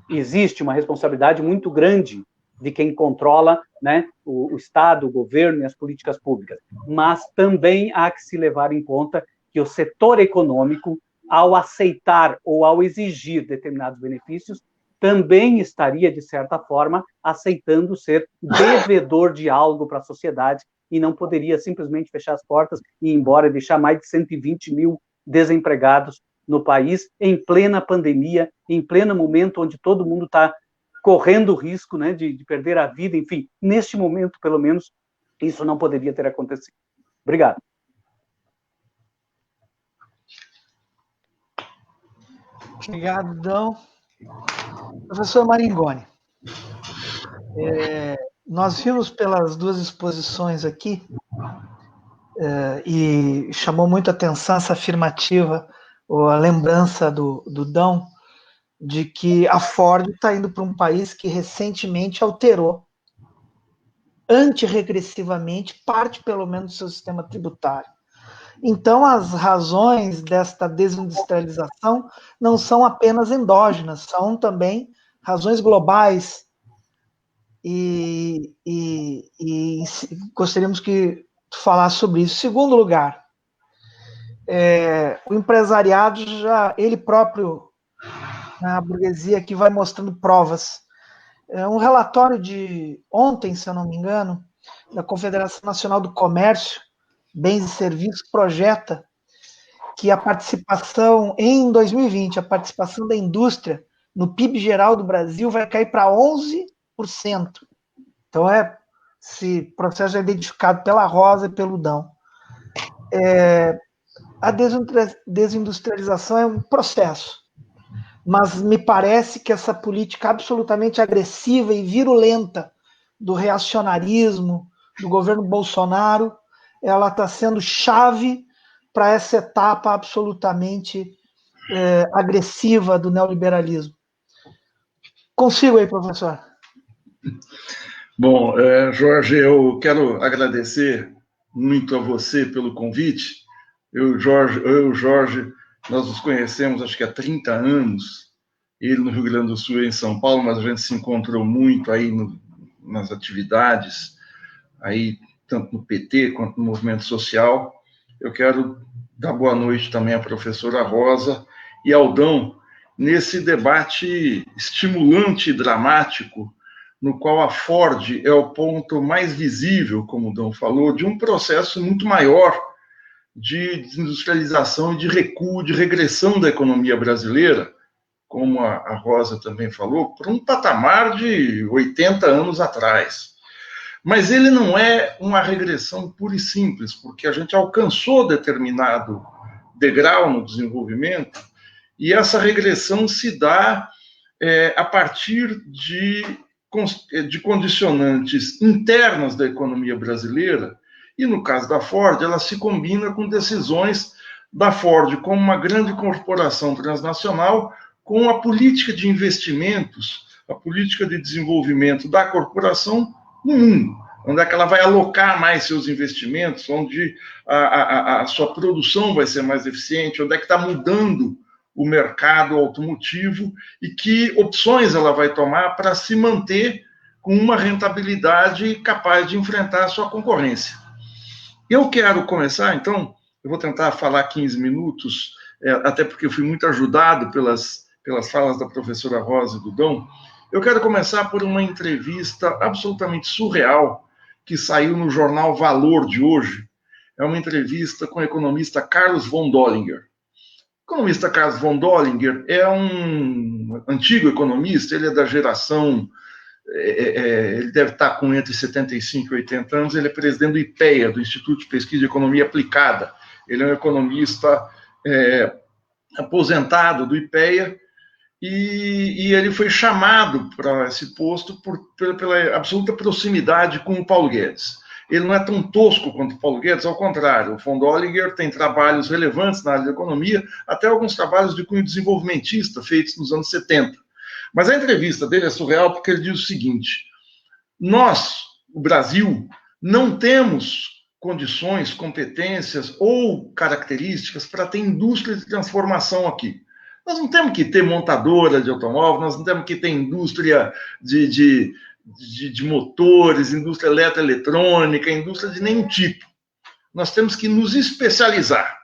Existe uma responsabilidade muito grande de quem controla, né, o Estado, o governo e as políticas públicas. Mas também há que se levar em conta que o setor econômico, ao aceitar ou ao exigir determinados benefícios, também estaria, de certa forma, aceitando ser devedor de algo para a sociedade e não poderia simplesmente fechar as portas e ir embora e deixar mais de 120 mil desempregados no país, em plena pandemia, em pleno momento onde todo mundo está correndo o risco, né, de perder a vida. Enfim, neste momento, pelo menos, isso não poderia ter acontecido. Obrigado. Obrigado, Dão. Professor Maringoni, nós vimos pelas duas exposições aqui, e chamou muito a atenção essa afirmativa, ou a lembrança do Dão, de que a Ford está indo para um país que recentemente alterou, antirregressivamente, parte pelo menos do seu sistema tributário. Então, as razões desta desindustrialização não são apenas endógenas, são também razões globais. E gostaríamos que tu falasse sobre isso. Segundo lugar, o empresariado ele próprio, a burguesia, que vai mostrando provas. Um relatório de ontem, se eu não me engano, da Confederação Nacional do Comércio, Bens e Serviços, projeta que a participação, em 2020, a participação da indústria no PIB geral do Brasil vai cair para 11%. Então, esse processo é identificado pela Rosa e pelo Dão. A desindustrialização é um processo, mas me parece que essa política absolutamente agressiva e virulenta do reacionarismo, do governo Bolsonaro, ela está sendo chave para essa etapa absolutamente agressiva do neoliberalismo. Consigo aí, professor. Bom, Jorge, eu quero agradecer muito a você pelo convite. Eu e o Jorge, nós nos conhecemos acho que há 30 anos, ele no Rio Grande do Sul e em São Paulo, mas a gente se encontrou muito aí nas atividades, aí, tanto no PT quanto no movimento social. Eu quero dar boa noite também à professora Rosa e ao Dão, nesse debate estimulante e dramático, no qual a Ford é o ponto mais visível, como o Dão falou, de um processo muito maior de desindustrialização e de recuo, de regressão da economia brasileira, como a Rosa também falou, para um patamar de 80 anos atrás. Mas ele não é uma regressão pura e simples, porque a gente alcançou determinado degrau no desenvolvimento, e essa regressão se dá a partir de condicionantes internas da economia brasileira, e no caso da Ford, ela se combina com decisões da Ford como uma grande corporação transnacional, com a política de investimentos, a política de desenvolvimento da corporação no mundo, onde é que ela vai alocar mais seus investimentos, onde a sua produção vai ser mais eficiente, onde é que está mudando o mercado automotivo e que opções ela vai tomar para se manter com uma rentabilidade capaz de enfrentar a sua concorrência. Eu quero começar, então, eu vou tentar falar 15 minutos, até porque eu fui muito ajudado pelas falas da professora Rosa e do Dão. Eu quero começar por uma entrevista absolutamente surreal que saiu no jornal Valor de hoje. É uma entrevista com o economista Carlos von Dollinger. O economista Carlos von Dollinger é um antigo economista, ele é da geração, ele deve estar com entre 75 e 80 anos, ele é presidente do IPEA, do Instituto de Pesquisa de Economia Aplicada. Ele é um economista aposentado do IPEA, e ele foi chamado para esse posto pela absoluta proximidade com o Paulo Guedes. Ele não é tão tosco quanto o Paulo Guedes, ao contrário, o von Dollinger tem trabalhos relevantes na área da economia, até alguns trabalhos de cunho desenvolvimentista feitos nos anos 70. Mas a entrevista dele é surreal porque ele diz o seguinte: nós, o Brasil, não temos condições, competências ou características para ter indústria de transformação aqui. Nós não temos que ter montadora de automóvel, nós não temos que ter indústria de motores, indústria eletroeletrônica, indústria de nenhum tipo. Nós temos que nos especializar.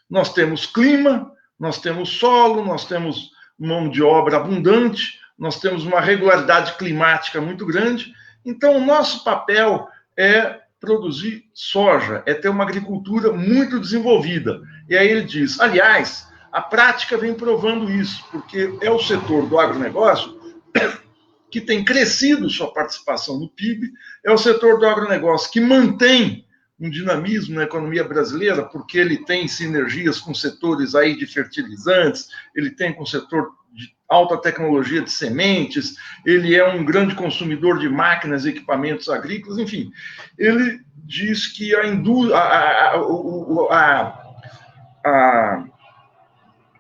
Nós temos clima, nós temos solo, nós temos mão de obra abundante, nós temos uma regularidade climática muito grande, então o nosso papel é produzir soja, é ter uma agricultura muito desenvolvida. E aí ele diz, aliás, a prática vem provando isso, porque é o setor do agronegócio que tem crescido sua participação no PIB, é o setor do agronegócio que mantém um dinamismo na economia brasileira, porque ele tem sinergias com setores aí de fertilizantes, ele tem com o setor de alta tecnologia de sementes, ele é um grande consumidor de máquinas e equipamentos agrícolas, enfim. Ele diz que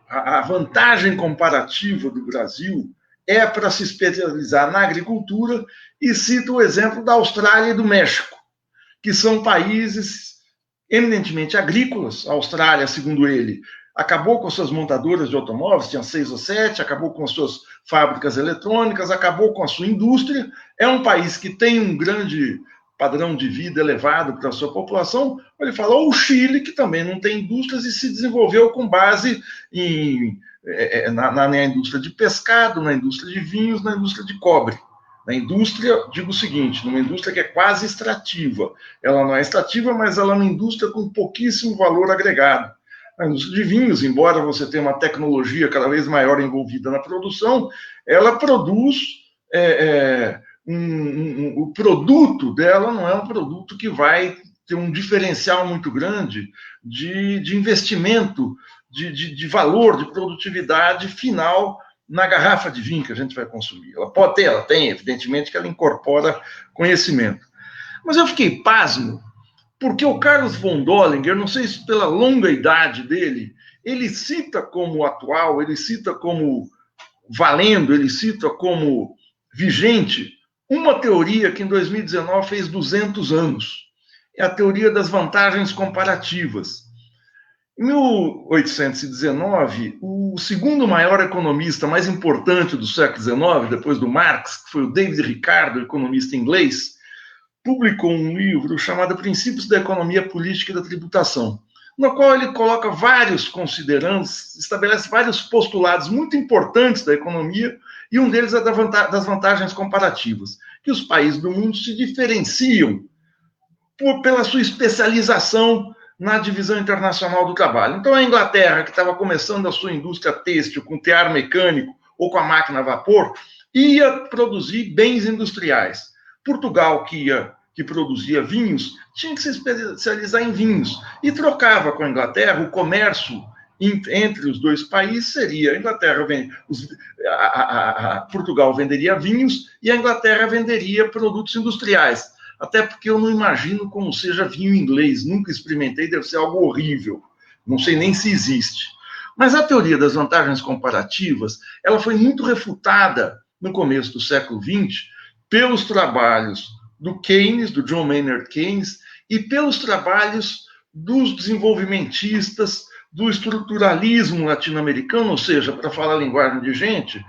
a vantagem comparativa do Brasil é para se especializar na agricultura e cita o exemplo da Austrália e do México, que são países eminentemente agrícolas. A Austrália, segundo ele, acabou com suas montadoras de automóveis, tinha 6 ou 7, acabou com as suas fábricas eletrônicas, acabou com a sua indústria. É um país que tem um grande padrão de vida elevado para a sua população. Ele falou o Chile, que também não tem indústrias e se desenvolveu com base na indústria de pescado, na indústria de vinhos, na indústria de cobre. Na indústria, digo o seguinte, numa indústria que é quase extrativa. Ela não é extrativa, mas ela é uma indústria com pouquíssimo valor agregado. A indústria de vinhos, embora você tenha uma tecnologia cada vez maior envolvida na produção, ela produz... o produto dela não é um produto que vai ter um diferencial muito grande de investimento, de valor, de produtividade final na garrafa de vinho que a gente vai consumir. Ela pode ter, ela tem, evidentemente que ela incorpora conhecimento. Mas eu fiquei pasmo, porque o Carlos von Dollinger, não sei se pela longa idade dele, ele cita como atual, ele cita como valendo, ele cita como vigente uma teoria que em 2019 fez 200 anos. É a teoria das vantagens comparativas. Em 1819, o segundo maior economista mais importante do século XIX, depois do Marx, que foi o David Ricardo, economista inglês, publicou um livro chamado Princípios da Economia Política e da Tributação, no qual ele coloca vários considerandos, estabelece vários postulados muito importantes da economia, e um deles é das vantagens comparativas, que os países do mundo se diferenciam pela sua especialização na divisão internacional do trabalho. Então, a Inglaterra, que estava começando a sua indústria têxtil com tear mecânico ou com a máquina a vapor, ia produzir bens industriais. Portugal, que produzia vinhos, tinha que se especializar em vinhos e trocava com a Inglaterra. O comércio entre os dois países seria: Portugal venderia vinhos e a Inglaterra venderia produtos industriais. Até porque eu não imagino como seja vinho inglês, nunca experimentei, deve ser algo horrível, não sei nem se existe. Mas a teoria das vantagens comparativas, ela foi muito refutada no começo do século XX pelos trabalhos do Keynes, do John Maynard Keynes, e pelos trabalhos dos desenvolvimentistas, do estruturalismo latino-americano, ou seja, para falar a linguagem de gente,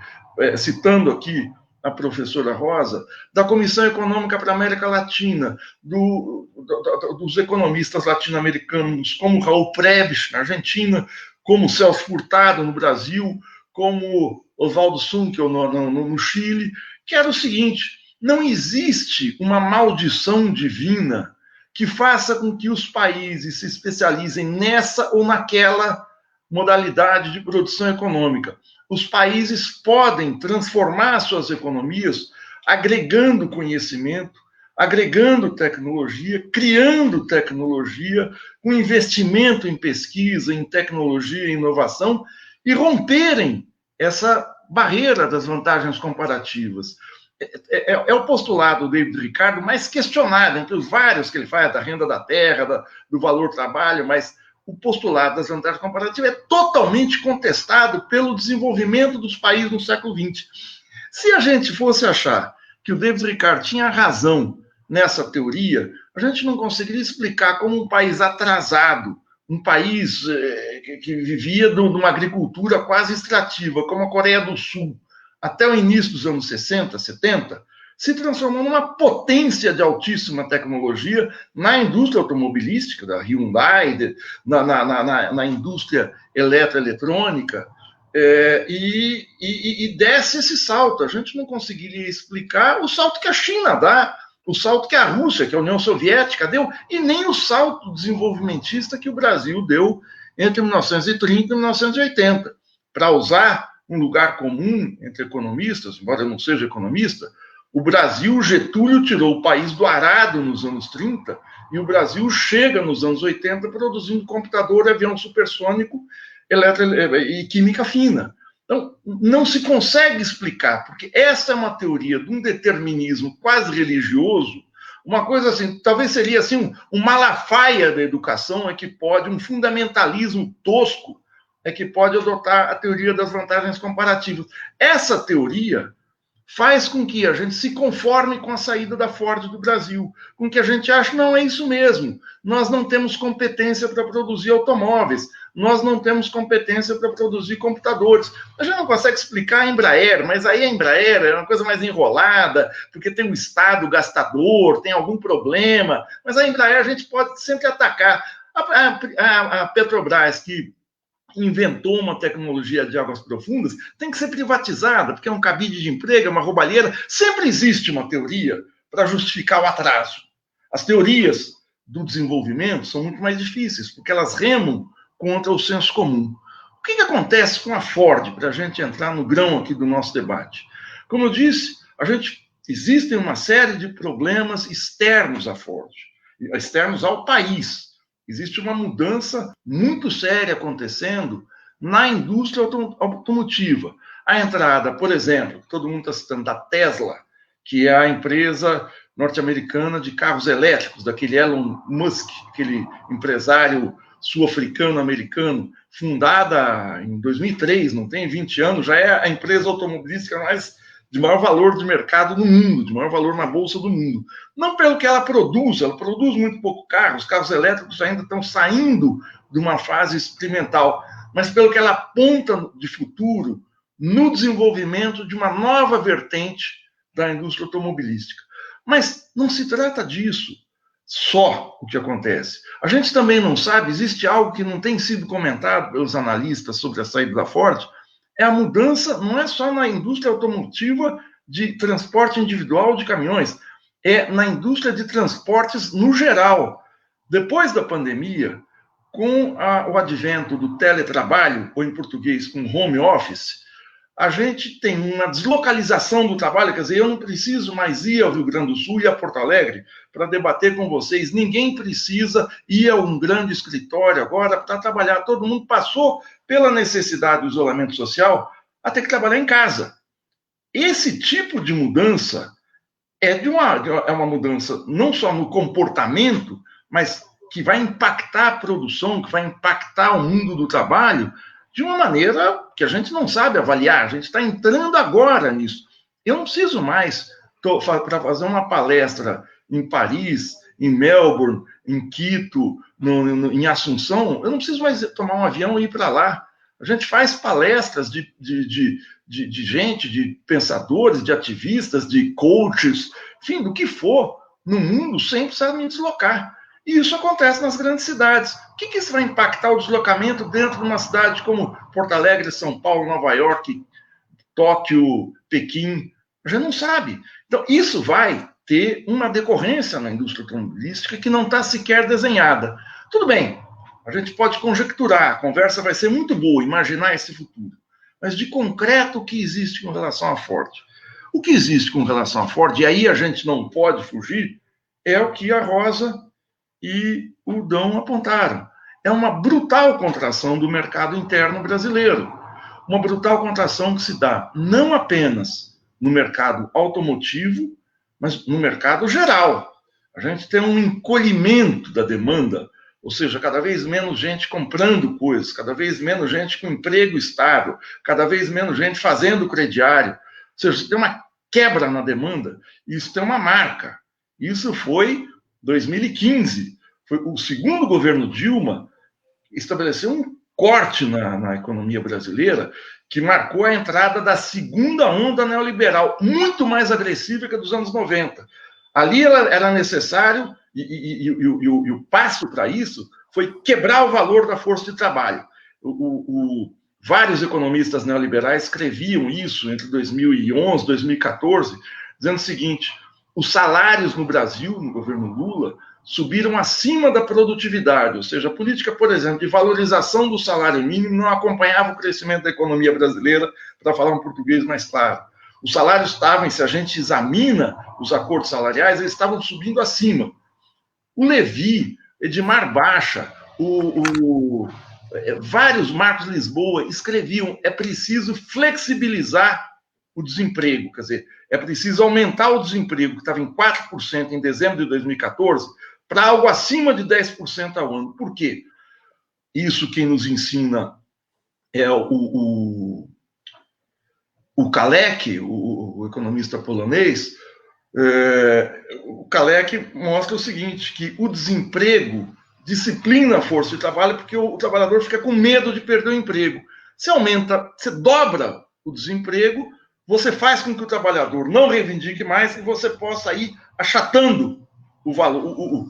citando aqui a professora Rosa, da Comissão Econômica para a América Latina, dos economistas latino-americanos, como Raul Prebisch, na Argentina, como Celso Furtado, no Brasil, como Oswaldo Sunkel, no Chile, que era o seguinte: não existe uma maldição divina que faça com que os países se especializem nessa ou naquela modalidade de produção econômica. Os países podem transformar suas economias agregando conhecimento, agregando tecnologia, criando tecnologia, com investimento em pesquisa, em tecnologia e inovação, e romperem essa barreira das vantagens comparativas. É o postulado do David Ricardo mais questionado, entre os vários que ele faz, da renda da terra, do valor trabalho, mas o postulado das vantagens comparativas é totalmente contestado pelo desenvolvimento dos países no século XX. Se a gente fosse achar que o David Ricardo tinha razão nessa teoria, a gente não conseguiria explicar como um país atrasado, um país que vivia de uma agricultura quase extrativa, como a Coreia do Sul, até o início dos anos 60, 70, se transformou numa potência de altíssima tecnologia na indústria automobilística, da Hyundai, na indústria eletroeletrônica, e desce esse salto. A gente não conseguiria explicar o salto que a China dá, o salto que a Rússia, que a União Soviética deu, e nem o salto desenvolvimentista que o Brasil deu entre 1930 e 1980. Para usar um lugar comum entre economistas, embora eu não seja economista, o Brasil, Getúlio tirou o país do arado nos anos 30 e o Brasil chega nos anos 80 produzindo computador, avião supersônico e química fina. Então, não se consegue explicar, porque essa é uma teoria de um determinismo quase religioso, uma coisa assim, talvez seria assim, um Malafaia da educação, um fundamentalismo tosco, que pode adotar a teoria das vantagens comparativas. Essa teoria faz com que a gente se conforme com a saída da Ford do Brasil, com que a gente ache, não, é isso mesmo, nós não temos competência para produzir automóveis, nós não temos competência para produzir computadores. A gente não consegue explicar a Embraer, mas aí a Embraer é uma coisa mais enrolada, porque tem um Estado gastador, tem algum problema, mas a Embraer a gente pode sempre atacar. A Petrobras, que inventou uma tecnologia de águas profundas, tem que ser privatizada, porque é um cabide de emprego, é uma roubalheira. Sempre existe uma teoria para justificar o atraso. As teorias do desenvolvimento são muito mais difíceis, porque elas remam contra o senso comum. O que acontece com a Ford, para a gente entrar no grão aqui do nosso debate? Como eu disse, existem uma série de problemas externos à Ford, externos ao país. Existe uma mudança muito séria acontecendo na indústria automotiva. A entrada, por exemplo, todo mundo está citando da Tesla, que é a empresa norte-americana de carros elétricos, daquele Elon Musk, aquele empresário sul-africano-americano, fundada em 2003, não tem 20 anos, já é a empresa automobilística de maior valor de mercado no mundo, de maior valor na bolsa do mundo. Não pelo que ela produz muito pouco carros, os carros elétricos ainda estão saindo de uma fase experimental, mas pelo que ela aponta de futuro no desenvolvimento de uma nova vertente da indústria automobilística. Mas não se trata disso só o que acontece. A gente também não sabe, existe algo que não tem sido comentado pelos analistas sobre a saída da Ford, é a mudança, não é só na indústria automotiva de transporte individual de caminhões, é na indústria de transportes no geral. Depois da pandemia, com o advento do teletrabalho, ou em português, com home office, a gente tem uma deslocalização do trabalho, quer dizer, eu não preciso mais ir ao Rio Grande do Sul e a Porto Alegre para debater com vocês, ninguém precisa ir a um grande escritório agora para trabalhar, todo mundo passou pela necessidade do isolamento social a ter que trabalhar em casa. Esse tipo de mudança é uma mudança não só no comportamento, mas que vai impactar a produção, que vai impactar o mundo do trabalho, de uma maneira que a gente não sabe avaliar, a gente está entrando agora nisso. Eu não preciso mais, para fazer uma palestra em Paris, em Melbourne, em Quito, em Assunção, eu não preciso mais tomar um avião e ir para lá. A gente faz palestras de gente, de pensadores, de ativistas, de coaches, enfim, do que for, no mundo, sem precisar me deslocar. E isso acontece nas grandes cidades. O que isso vai impactar o deslocamento dentro de uma cidade como Porto Alegre, São Paulo, Nova York, Tóquio, Pequim? A gente não sabe. Então, isso vai ter uma decorrência na indústria automobilística que não está sequer desenhada. Tudo bem, a gente pode conjecturar, a conversa vai ser muito boa, imaginar esse futuro. Mas de concreto, o que existe com relação à Ford? O que existe com relação à Ford, e aí a gente não pode fugir, é o que a Rosa e o Dão apontaram. É uma brutal contração do mercado interno brasileiro. Uma brutal contração que se dá não apenas no mercado automotivo, mas no mercado geral. A gente tem um encolhimento da demanda, ou seja, cada vez menos gente comprando coisas, cada vez menos gente com emprego estável, cada vez menos gente fazendo crediário. Ou seja, tem uma quebra na demanda, e isso tem uma marca. Isso foi 2015, foi o segundo governo Dilma, estabeleceu um corte na economia brasileira que marcou a entrada da segunda onda neoliberal, muito mais agressiva que a dos anos 90. Ali era necessário, e o passo para isso foi quebrar o valor da força de trabalho. O vários economistas neoliberais escreviam isso entre 2011 e 2014, dizendo o seguinte: os salários no Brasil, no governo Lula, subiram acima da produtividade, ou seja, a política, por exemplo, de valorização do salário mínimo não acompanhava o crescimento da economia brasileira, para falar um português mais claro. Os salários estavam, se a gente examina os acordos salariais, eles estavam subindo acima. O Levi, Edmar Baixa, vários Marcos Lisboa escreviam: é preciso flexibilizar o desemprego, quer dizer, é preciso aumentar o desemprego, que estava em 4% em dezembro de 2014, para algo acima de 10% ao ano. Por quê? Isso quem nos ensina é o Kalec, o economista polonês. O Kalec mostra o seguinte, que o desemprego disciplina a força de trabalho porque o trabalhador fica com medo de perder o emprego. Você dobra o desemprego, você faz com que o trabalhador não reivindique mais e você possa ir achatando o valor,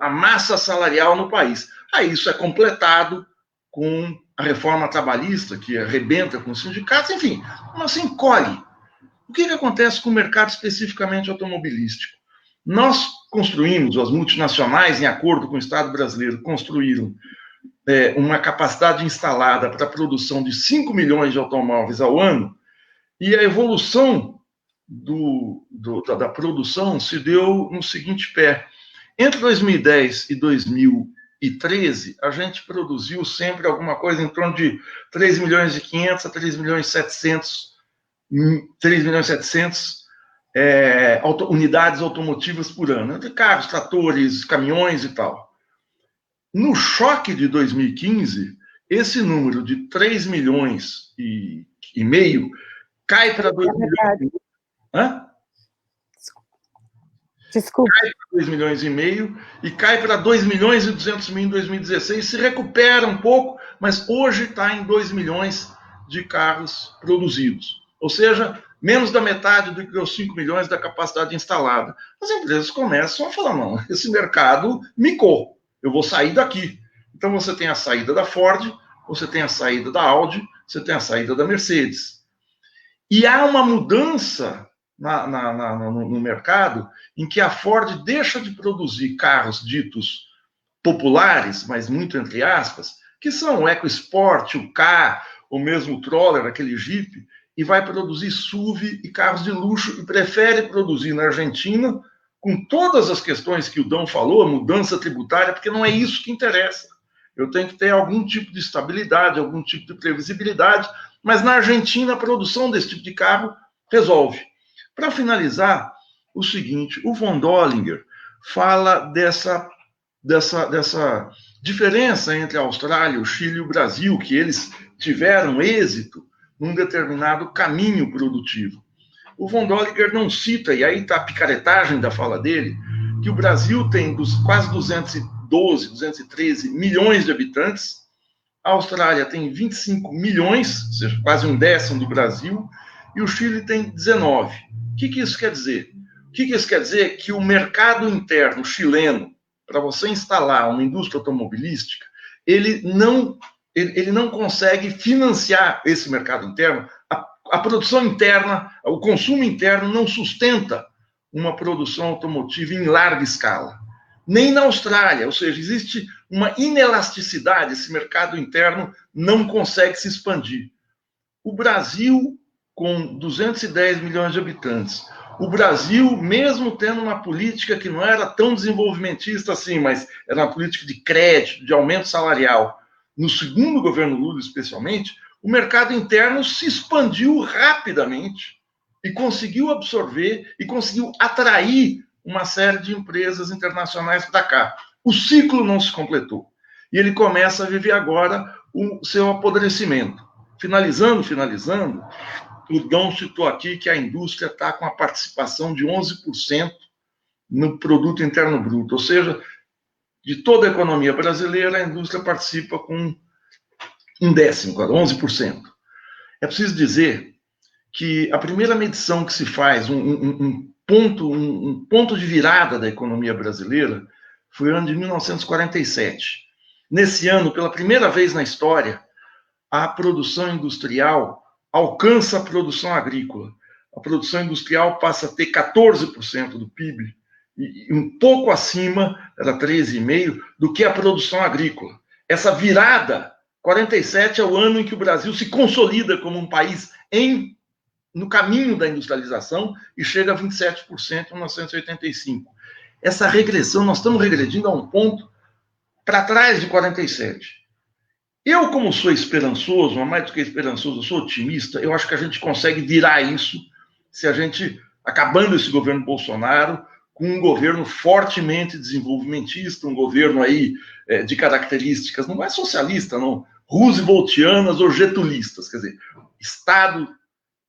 a massa salarial no país. Aí isso é completado com a reforma trabalhista, que arrebenta com os sindicatos, enfim, mas se encolhe. O que acontece com o mercado especificamente automobilístico? Nós construímos, as multinacionais, em acordo com o Estado brasileiro, construíram uma capacidade instalada para a produção de 5 milhões de automóveis ao ano, e a evolução da produção se deu no seguinte pé. Entre 2010 e 2013, a gente produziu sempre alguma coisa em torno de 3 milhões e 500 a 3 milhões e 700 unidades automotivas por ano, entre carros, tratores, caminhões e tal. No choque de 2015, esse número de 3 milhões e meio cai para 2 milhões. Hã? Desculpa. Cai para 2 milhões e meio e cai para 2 milhões e 200 mil em 2016, se recupera um pouco, mas hoje está em 2 milhões de carros produzidos. Ou seja, menos da metade do que os 5 milhões da capacidade instalada. As empresas começam a falar: não, esse mercado micou, eu vou sair daqui. Então você tem a saída da Ford, você tem a saída da Audi, você tem a saída da Mercedes. E há uma mudança no mercado em que a Ford deixa de produzir carros ditos populares, mas muito entre aspas, que são o EcoSport, o K, ou mesmo o Troller, aquele Jeep, e vai produzir SUV e carros de luxo, e prefere produzir na Argentina, com todas as questões que o Dão falou, a mudança tributária, porque não é isso que interessa. Eu tenho que ter algum tipo de estabilidade, algum tipo de previsibilidade, mas na Argentina a produção desse tipo de carro resolve. Para finalizar, o seguinte: o von Dollinger fala dessa diferença entre a Austrália, o Chile e o Brasil, que eles tiveram êxito num determinado caminho produtivo. O von Dollinger não cita, e aí está a picaretagem da fala dele, que o Brasil tem quase 212, 213 milhões de habitantes, a Austrália tem 25 milhões, ou seja, quase um décimo do Brasil, e o Chile tem 19. O que isso quer dizer? O que isso quer dizer? Que o mercado interno chileno, para você instalar uma indústria automobilística, ele não consegue financiar esse mercado interno. A produção interna, o consumo interno não sustenta uma produção automotiva em larga escala. Nem na Austrália, ou seja, existe uma inelasticidade, esse mercado interno não consegue se expandir. O Brasil, com 210 milhões de habitantes, o Brasil, mesmo tendo uma política que não era tão desenvolvimentista assim, mas era uma política de crédito, de aumento salarial, no segundo governo Lula especialmente, o mercado interno se expandiu rapidamente e conseguiu absorver e conseguiu atrair uma série de empresas internacionais para cá. O ciclo não se completou. E ele começa a viver agora o seu apodrecimento. Finalizando, o Dão citou aqui que a indústria está com a participação de 11% no produto interno bruto. Ou seja, de toda a economia brasileira, a indústria participa com 11%. É preciso dizer que a primeira medição que se faz, um ponto de virada da economia brasileira, foi o ano de 1947. Nesse ano, pela primeira vez na história, a produção industrial alcança a produção agrícola. A produção industrial passa a ter 14% do PIB, e um pouco acima, era 13,5%, do que a produção agrícola. Essa virada, 47 é o ano em que o Brasil se consolida como um país no caminho da industrialização e chega a 27% em 1985. Essa regressão, nós estamos regredindo a um ponto para trás de 47. Eu, como sou esperançoso, mas mais do que esperançoso, eu sou otimista, eu acho que a gente consegue virar isso se a gente, acabando esse governo Bolsonaro, com um governo fortemente desenvolvimentista, um governo aí de características, não é socialista, não, rooseveltianas ou getulistas, quer dizer, Estado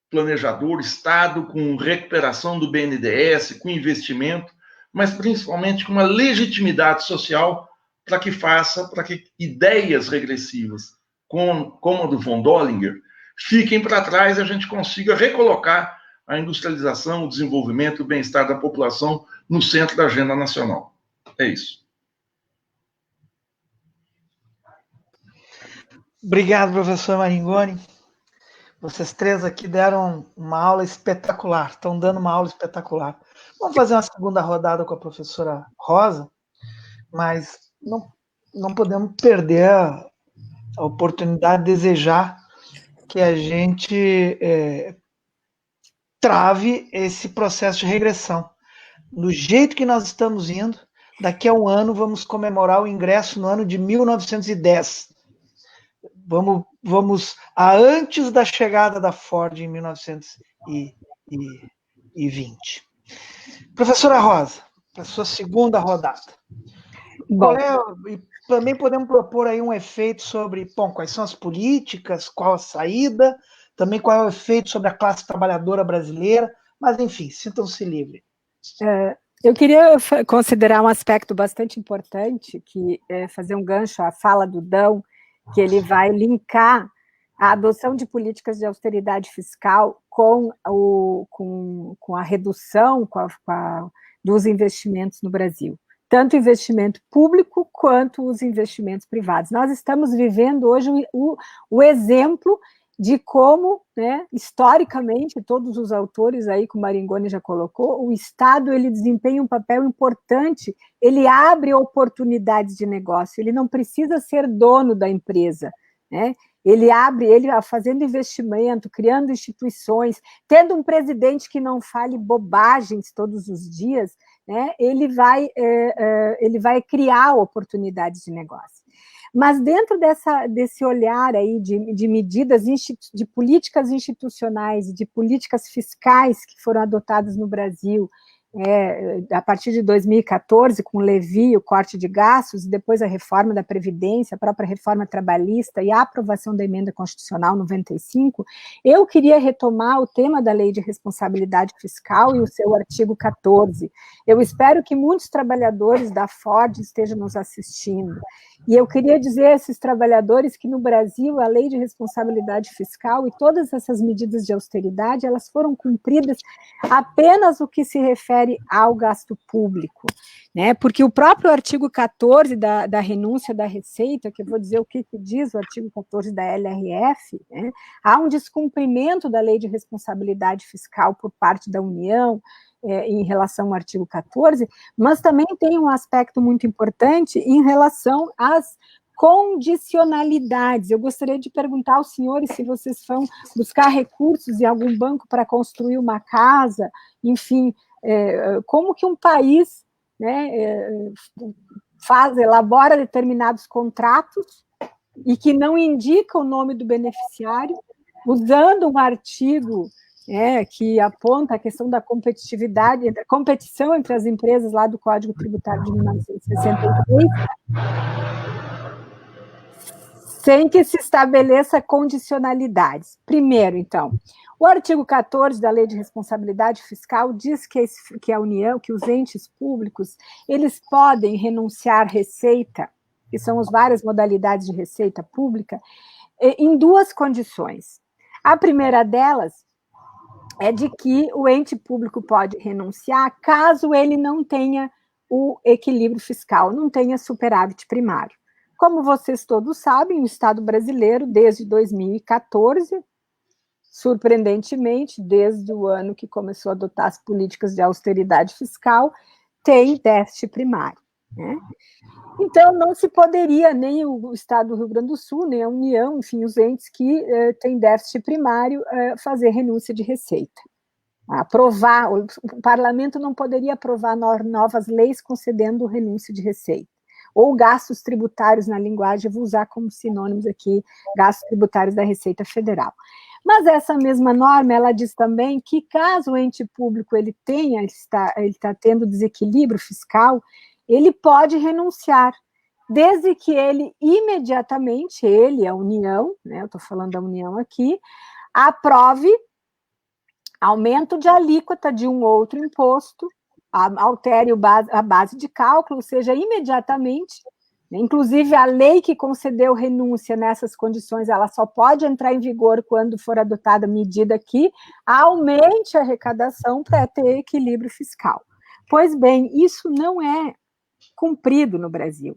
planejador, Estado com recuperação do BNDES, com investimento, mas principalmente com uma legitimidade social para que ideias regressivas, como a do von Dollinger, fiquem para trás e a gente consiga recolocar a industrialização, o desenvolvimento, o bem-estar da população no centro da agenda nacional. É isso. Obrigado, professor Maringoni. Vocês três aqui deram uma aula espetacular, estão dando uma aula espetacular. Vamos fazer uma segunda rodada com a professora Rosa, mas não podemos perder a oportunidade de desejar que a gente trave esse processo de regressão. Do jeito que nós estamos indo, daqui a um ano vamos comemorar o ingresso no ano de 1910. Vamos a antes da chegada da Ford em 1920. Professora Rosa, para a sua segunda rodada. E também podemos propor aí um efeito sobre, quais são as políticas, qual a saída, também qual é o efeito sobre a classe trabalhadora brasileira, mas enfim, sintam-se livres. Eu queria considerar um aspecto bastante importante, que é fazer um gancho à fala do Dão, que ele vai linkar a adoção de políticas de austeridade fiscal com a redução dos investimentos no Brasil. Tanto o investimento público quanto os investimentos privados. Nós estamos vivendo hoje o exemplo de como, né, historicamente, todos os autores aí, que o Maringoni já colocou, o Estado ele desempenha um papel importante, ele abre oportunidades de negócio, ele não precisa ser dono da empresa, né? Ele fazendo investimento, criando instituições, tendo um presidente que não fale bobagens todos os dias, né, ele vai criar oportunidades de negócio. Mas dentro desse olhar aí de medidas, de políticas institucionais, de políticas fiscais que foram adotadas no Brasil, a partir de 2014, com o Levy, o corte de gastos, e depois a reforma da Previdência, a própria reforma trabalhista e a aprovação da emenda constitucional 95, eu queria retomar o tema da Lei de Responsabilidade Fiscal e o seu artigo 14. Eu espero que muitos trabalhadores da Ford estejam nos assistindo. E eu queria dizer a esses trabalhadores que no Brasil a Lei de Responsabilidade Fiscal e todas essas medidas de austeridade, elas foram cumpridas apenas o que se refere ao gasto público, né? Porque o próprio artigo 14 da renúncia da Receita, que eu vou dizer o que diz o artigo 14 da LRF, né? Há um descumprimento da Lei de Responsabilidade Fiscal por parte da União, em relação ao artigo 14, mas também tem um aspecto muito importante em relação às condicionalidades. Eu gostaria de perguntar aos senhores se vocês vão buscar recursos em algum banco para construir uma casa, enfim, como que um país, né, elabora determinados contratos e que não indica o nome do beneficiário, usando um artigo que aponta a questão da competitividade, da competição entre as empresas lá do Código Tributário de 1963, sem que se estabeleça condicionalidades. Primeiro, então, o artigo 14 da Lei de Responsabilidade Fiscal diz que a União, que os entes públicos, eles podem renunciar receita, que são as várias modalidades de receita pública, em duas condições. A primeira delas é de que o ente público pode renunciar caso ele não tenha o equilíbrio fiscal, não tenha superávit primário. Como vocês todos sabem, o Estado brasileiro, desde 2014, surpreendentemente, desde o ano que começou a adotar as políticas de austeridade fiscal, tem déficit primário, né? Então, não se poderia, nem o Estado do Rio Grande do Sul, nem a União, enfim, os entes que têm déficit primário, fazer renúncia de receita. Aprovar, o parlamento não poderia aprovar novas leis concedendo renúncia de receita. Ou gastos tributários, na linguagem, vou usar como sinônimos aqui, gastos tributários da Receita Federal. Mas essa mesma norma, ela diz também que caso o ente público ele está tendo desequilíbrio fiscal, ele pode renunciar, desde que ele imediatamente, a União, né, eu estou falando da União aqui, aprove aumento de alíquota de um outro imposto, altere a base de cálculo, ou seja, imediatamente, né, inclusive a lei que concedeu renúncia nessas condições, ela só pode entrar em vigor quando for adotada a medida que aumente a arrecadação para ter equilíbrio fiscal. Pois bem, isso não é cumprido no Brasil.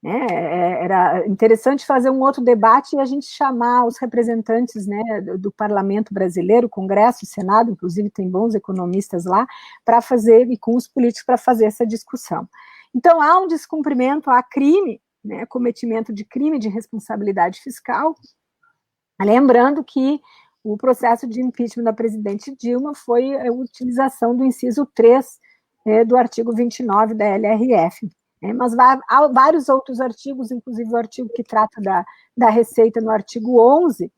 Era interessante fazer um outro debate e a gente chamar os representantes, né, do Parlamento brasileiro, Congresso, Senado, inclusive tem bons economistas lá, para fazer, e com os políticos, para fazer essa discussão. Então, há um descumprimento, há crime, né, cometimento de crime de responsabilidade fiscal, lembrando que o processo de impeachment da presidente Dilma foi a utilização do inciso 3 do artigo 29 da LRF. Mas há vários outros artigos, inclusive o artigo que trata da Receita no artigo 11,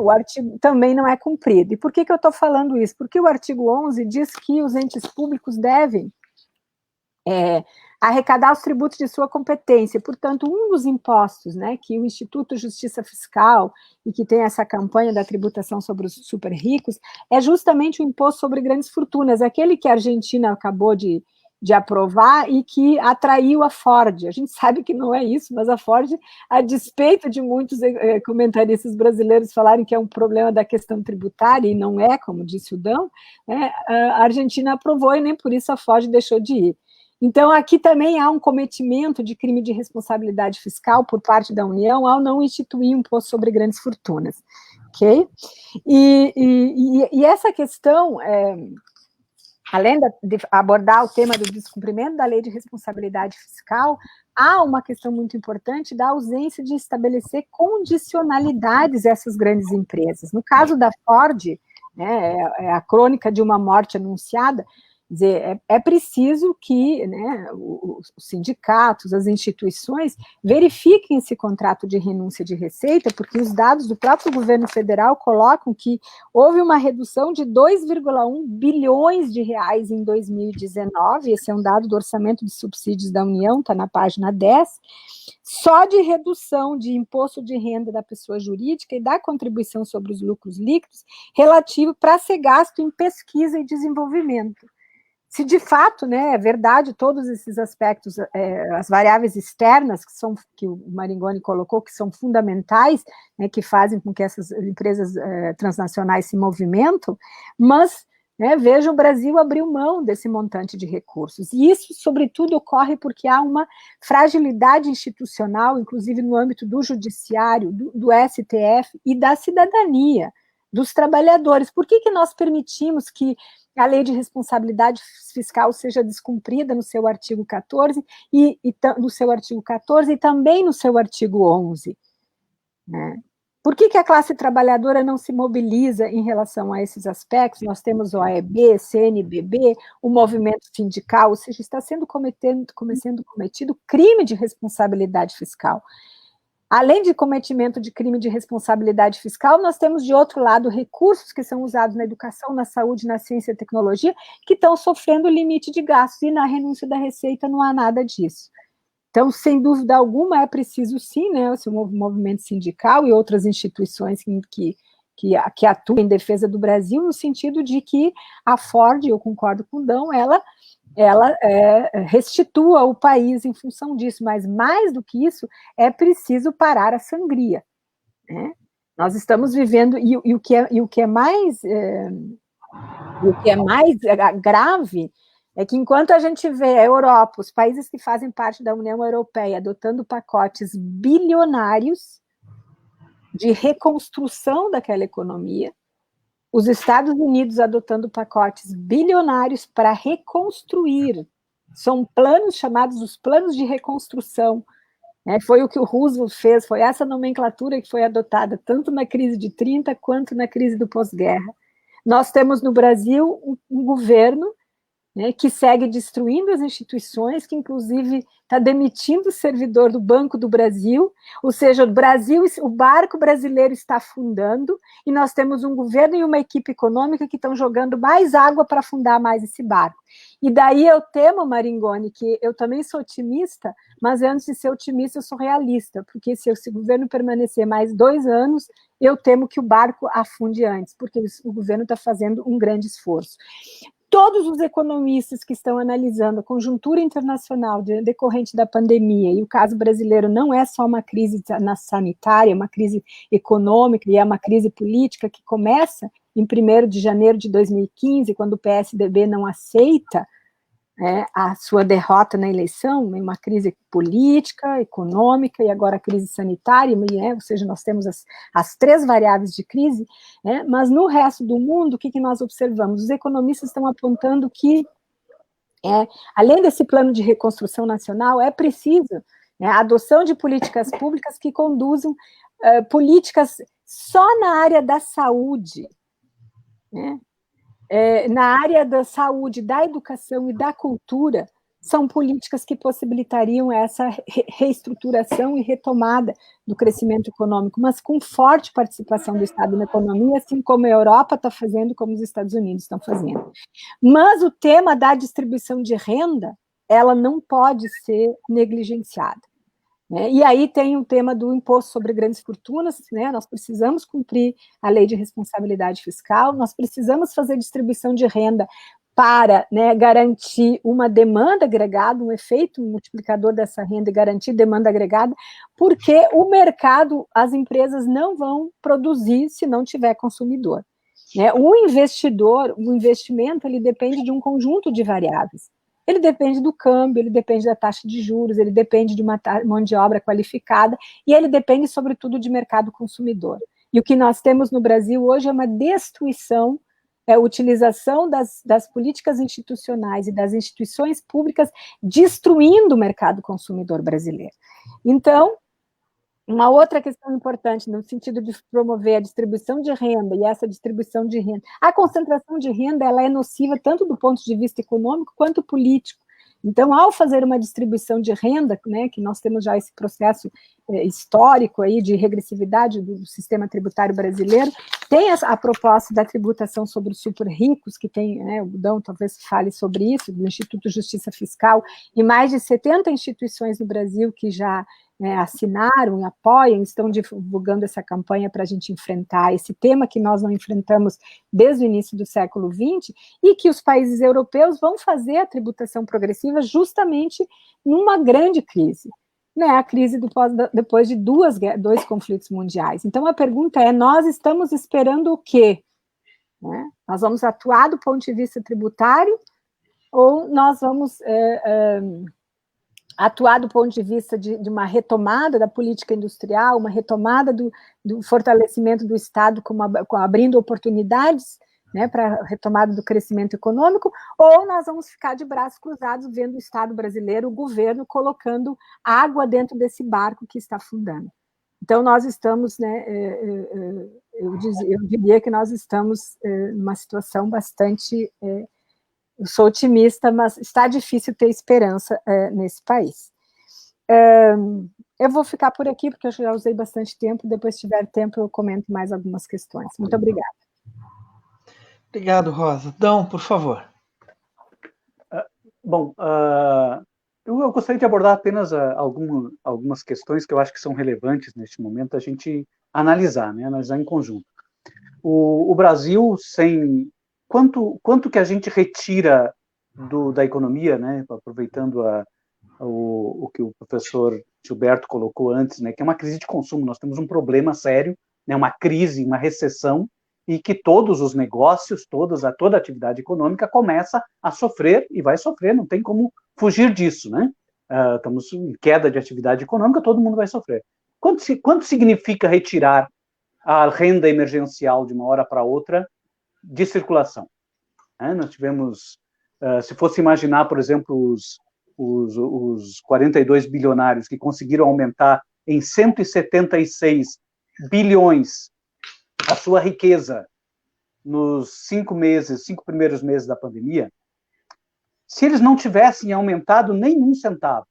o artigo também não é cumprido. E por que eu estou falando isso? Porque o artigo 11 diz que os entes públicos devem arrecadar os tributos de sua competência. Portanto, um dos impostos, né, que o Instituto Justiça Fiscal, e que tem essa campanha da tributação sobre os super ricos, é justamente o imposto sobre grandes fortunas, aquele que a Argentina acabou de aprovar e que atraiu a Ford. A gente sabe que não é isso, mas a Ford, a despeito de muitos comentaristas brasileiros falarem que é um problema da questão tributária, e não é, como disse o Dão, a Argentina aprovou e nem por isso a Ford deixou de ir. Então, aqui também há um cometimento de crime de responsabilidade fiscal por parte da União ao não instituir um imposto sobre grandes fortunas. Ok? E essa questão... além de abordar o tema do descumprimento da lei de responsabilidade fiscal, há uma questão muito importante da ausência de estabelecer condicionalidades a essas grandes empresas. No caso da Ford, né, é a crônica de uma morte anunciada, quer dizer, é preciso que, né, os sindicatos, as instituições, verifiquem esse contrato de renúncia de receita, porque os dados do próprio governo federal colocam que houve uma redução de 2,1 bilhões de reais em 2019, esse é um dado do orçamento de subsídios da União, está na página 10, só de redução de imposto de renda da pessoa jurídica e da contribuição sobre os lucros líquidos, relativo para ser gasto em pesquisa e desenvolvimento. Se de fato, né, é verdade, todos esses aspectos, as variáveis externas que o Maringoni colocou, que são fundamentais, né, que fazem com que essas empresas transnacionais se movimentam, mas, né, veja, o Brasil abriu mão desse montante de recursos. E isso, sobretudo, ocorre porque há uma fragilidade institucional, inclusive no âmbito do judiciário, do STF e da cidadania, dos trabalhadores. Por que nós permitimos que a lei de responsabilidade fiscal seja descumprida no seu artigo 14 no seu artigo 14 e também no seu artigo 11, né? Por que a classe trabalhadora não se mobiliza em relação a esses aspectos? Nós temos OAEB, CNBB, o movimento sindical, ou seja, está sendo cometido crime de responsabilidade fiscal. Além de cometimento de crime de responsabilidade fiscal, nós temos, de outro lado, recursos que são usados na educação, na saúde, na ciência e tecnologia, que estão sofrendo limite de gastos, e na renúncia da receita não há nada disso. Então, sem dúvida alguma, é preciso sim, né, o movimento sindical e outras instituições que atuam em defesa do Brasil, no sentido de que a Ford, eu concordo com o Dão, ela restitua o país em função disso, mas mais do que isso, é preciso parar a sangria, né? Nós estamos vivendo, e o que é mais grave, é que enquanto a gente vê a Europa, os países que fazem parte da União Europeia, adotando pacotes bilionários de reconstrução daquela economia, os Estados Unidos adotando pacotes bilionários para reconstruir, são planos chamados os planos de reconstrução, né? Foi o que o Roosevelt fez, foi essa nomenclatura que foi adotada tanto na crise de 30 quanto na crise do pós-guerra. Nós temos no Brasil um governo, né, que segue destruindo as instituições, que inclusive está demitindo o servidor do Banco do Brasil, ou seja, o barco brasileiro está afundando, e nós temos um governo e uma equipe econômica que estão jogando mais água para afundar mais esse barco. E daí eu temo, Maringoni, que eu também sou otimista, mas antes de ser otimista eu sou realista, porque se esse governo permanecer mais 2 anos, eu temo que o barco afunde antes, porque o governo está fazendo um grande esforço. Todos os economistas que estão analisando a conjuntura internacional decorrente da pandemia, e o caso brasileiro não é só uma crise sanitária, é uma crise econômica e é uma crise política que começa em 1º de janeiro de 2015, quando o PSDB não aceita a sua derrota na eleição, uma crise política, econômica e agora a crise sanitária, ou seja, nós temos as 3 variáveis de crise, mas no resto do mundo, o que nós observamos? Os economistas estão apontando que, além desse plano de reconstrução nacional, é preciso a adoção de políticas públicas que conduzam políticas só na área da saúde, na área da saúde, da educação e da cultura, são políticas que possibilitariam essa reestruturação e retomada do crescimento econômico, mas com forte participação do Estado na economia, assim como a Europa está fazendo, como os Estados Unidos estão fazendo. Mas o tema da distribuição de renda, ela não pode ser negligenciada. E aí tem o tema do imposto sobre grandes fortunas, nós precisamos cumprir a lei de responsabilidade fiscal, nós precisamos fazer distribuição de renda para garantir uma demanda agregada, um efeito multiplicador dessa renda e garantir demanda agregada, porque o mercado, as empresas não vão produzir se não tiver consumidor. O investidor, o investimento, ele depende de um conjunto de variáveis. Ele depende do câmbio, ele depende da taxa de juros, ele depende de uma mão de obra qualificada e ele depende, sobretudo, de mercado consumidor. E o que nós temos no Brasil hoje é uma destruição, a utilização das políticas institucionais e das instituições públicas destruindo o mercado consumidor brasileiro. Então, uma outra questão importante no sentido de promover a distribuição de renda, e essa distribuição de renda, a concentração de renda, ela é nociva tanto do ponto de vista econômico quanto político. Então, ao fazer uma distribuição de renda, que nós temos já esse processo histórico aí de regressividade do sistema tributário brasileiro, tem a proposta da tributação sobre os super ricos, que tem, o Budão talvez fale sobre isso, do Instituto Justiça Fiscal, e mais de 70 instituições no Brasil que já assinaram, apoiam, estão divulgando essa campanha para a gente enfrentar esse tema que nós não enfrentamos desde o início do século XX, e que os países europeus vão fazer a tributação progressiva justamente numa grande crise, a crise depois de dois conflitos mundiais. Então, a pergunta é, nós estamos esperando o quê? Nós vamos atuar do ponto de vista tributário ou nós vamos atuar do ponto de vista de uma retomada da política industrial, uma retomada do fortalecimento do Estado, abrindo oportunidades para a retomada do crescimento econômico, ou nós vamos ficar de braços cruzados vendo o Estado brasileiro, o governo, colocando água dentro desse barco que está afundando. Então, nós estamos, eu diria que nós estamos numa situação bastante... eu sou otimista, mas está difícil ter esperança nesse país. Eu vou ficar por aqui, porque eu já usei bastante tempo, depois, se tiver tempo, eu comento mais algumas questões. Muito obrigada. Obrigado, Rosa. Dão, por favor. Bom, eu gostaria de abordar apenas algumas questões que eu acho que são relevantes neste momento a gente analisar, analisar em conjunto. O Brasil, quanto que a gente retira da economia, aproveitando o que o professor Gilberto colocou antes, que é uma crise de consumo. Nós temos um problema sério, uma crise, uma recessão, e que todos os negócios, toda a atividade econômica começa a sofrer, e vai sofrer, não tem como fugir disso, né? Estamos em queda de atividade econômica, todo mundo vai sofrer. Quanto significa retirar a renda emergencial de uma hora para outra de circulação? Nós tivemos, se fosse imaginar, por exemplo, os 42 bilionários que conseguiram aumentar em 176 bilhões a sua riqueza nos 5 primeiros meses da pandemia, se eles não tivessem aumentado nem um centavo,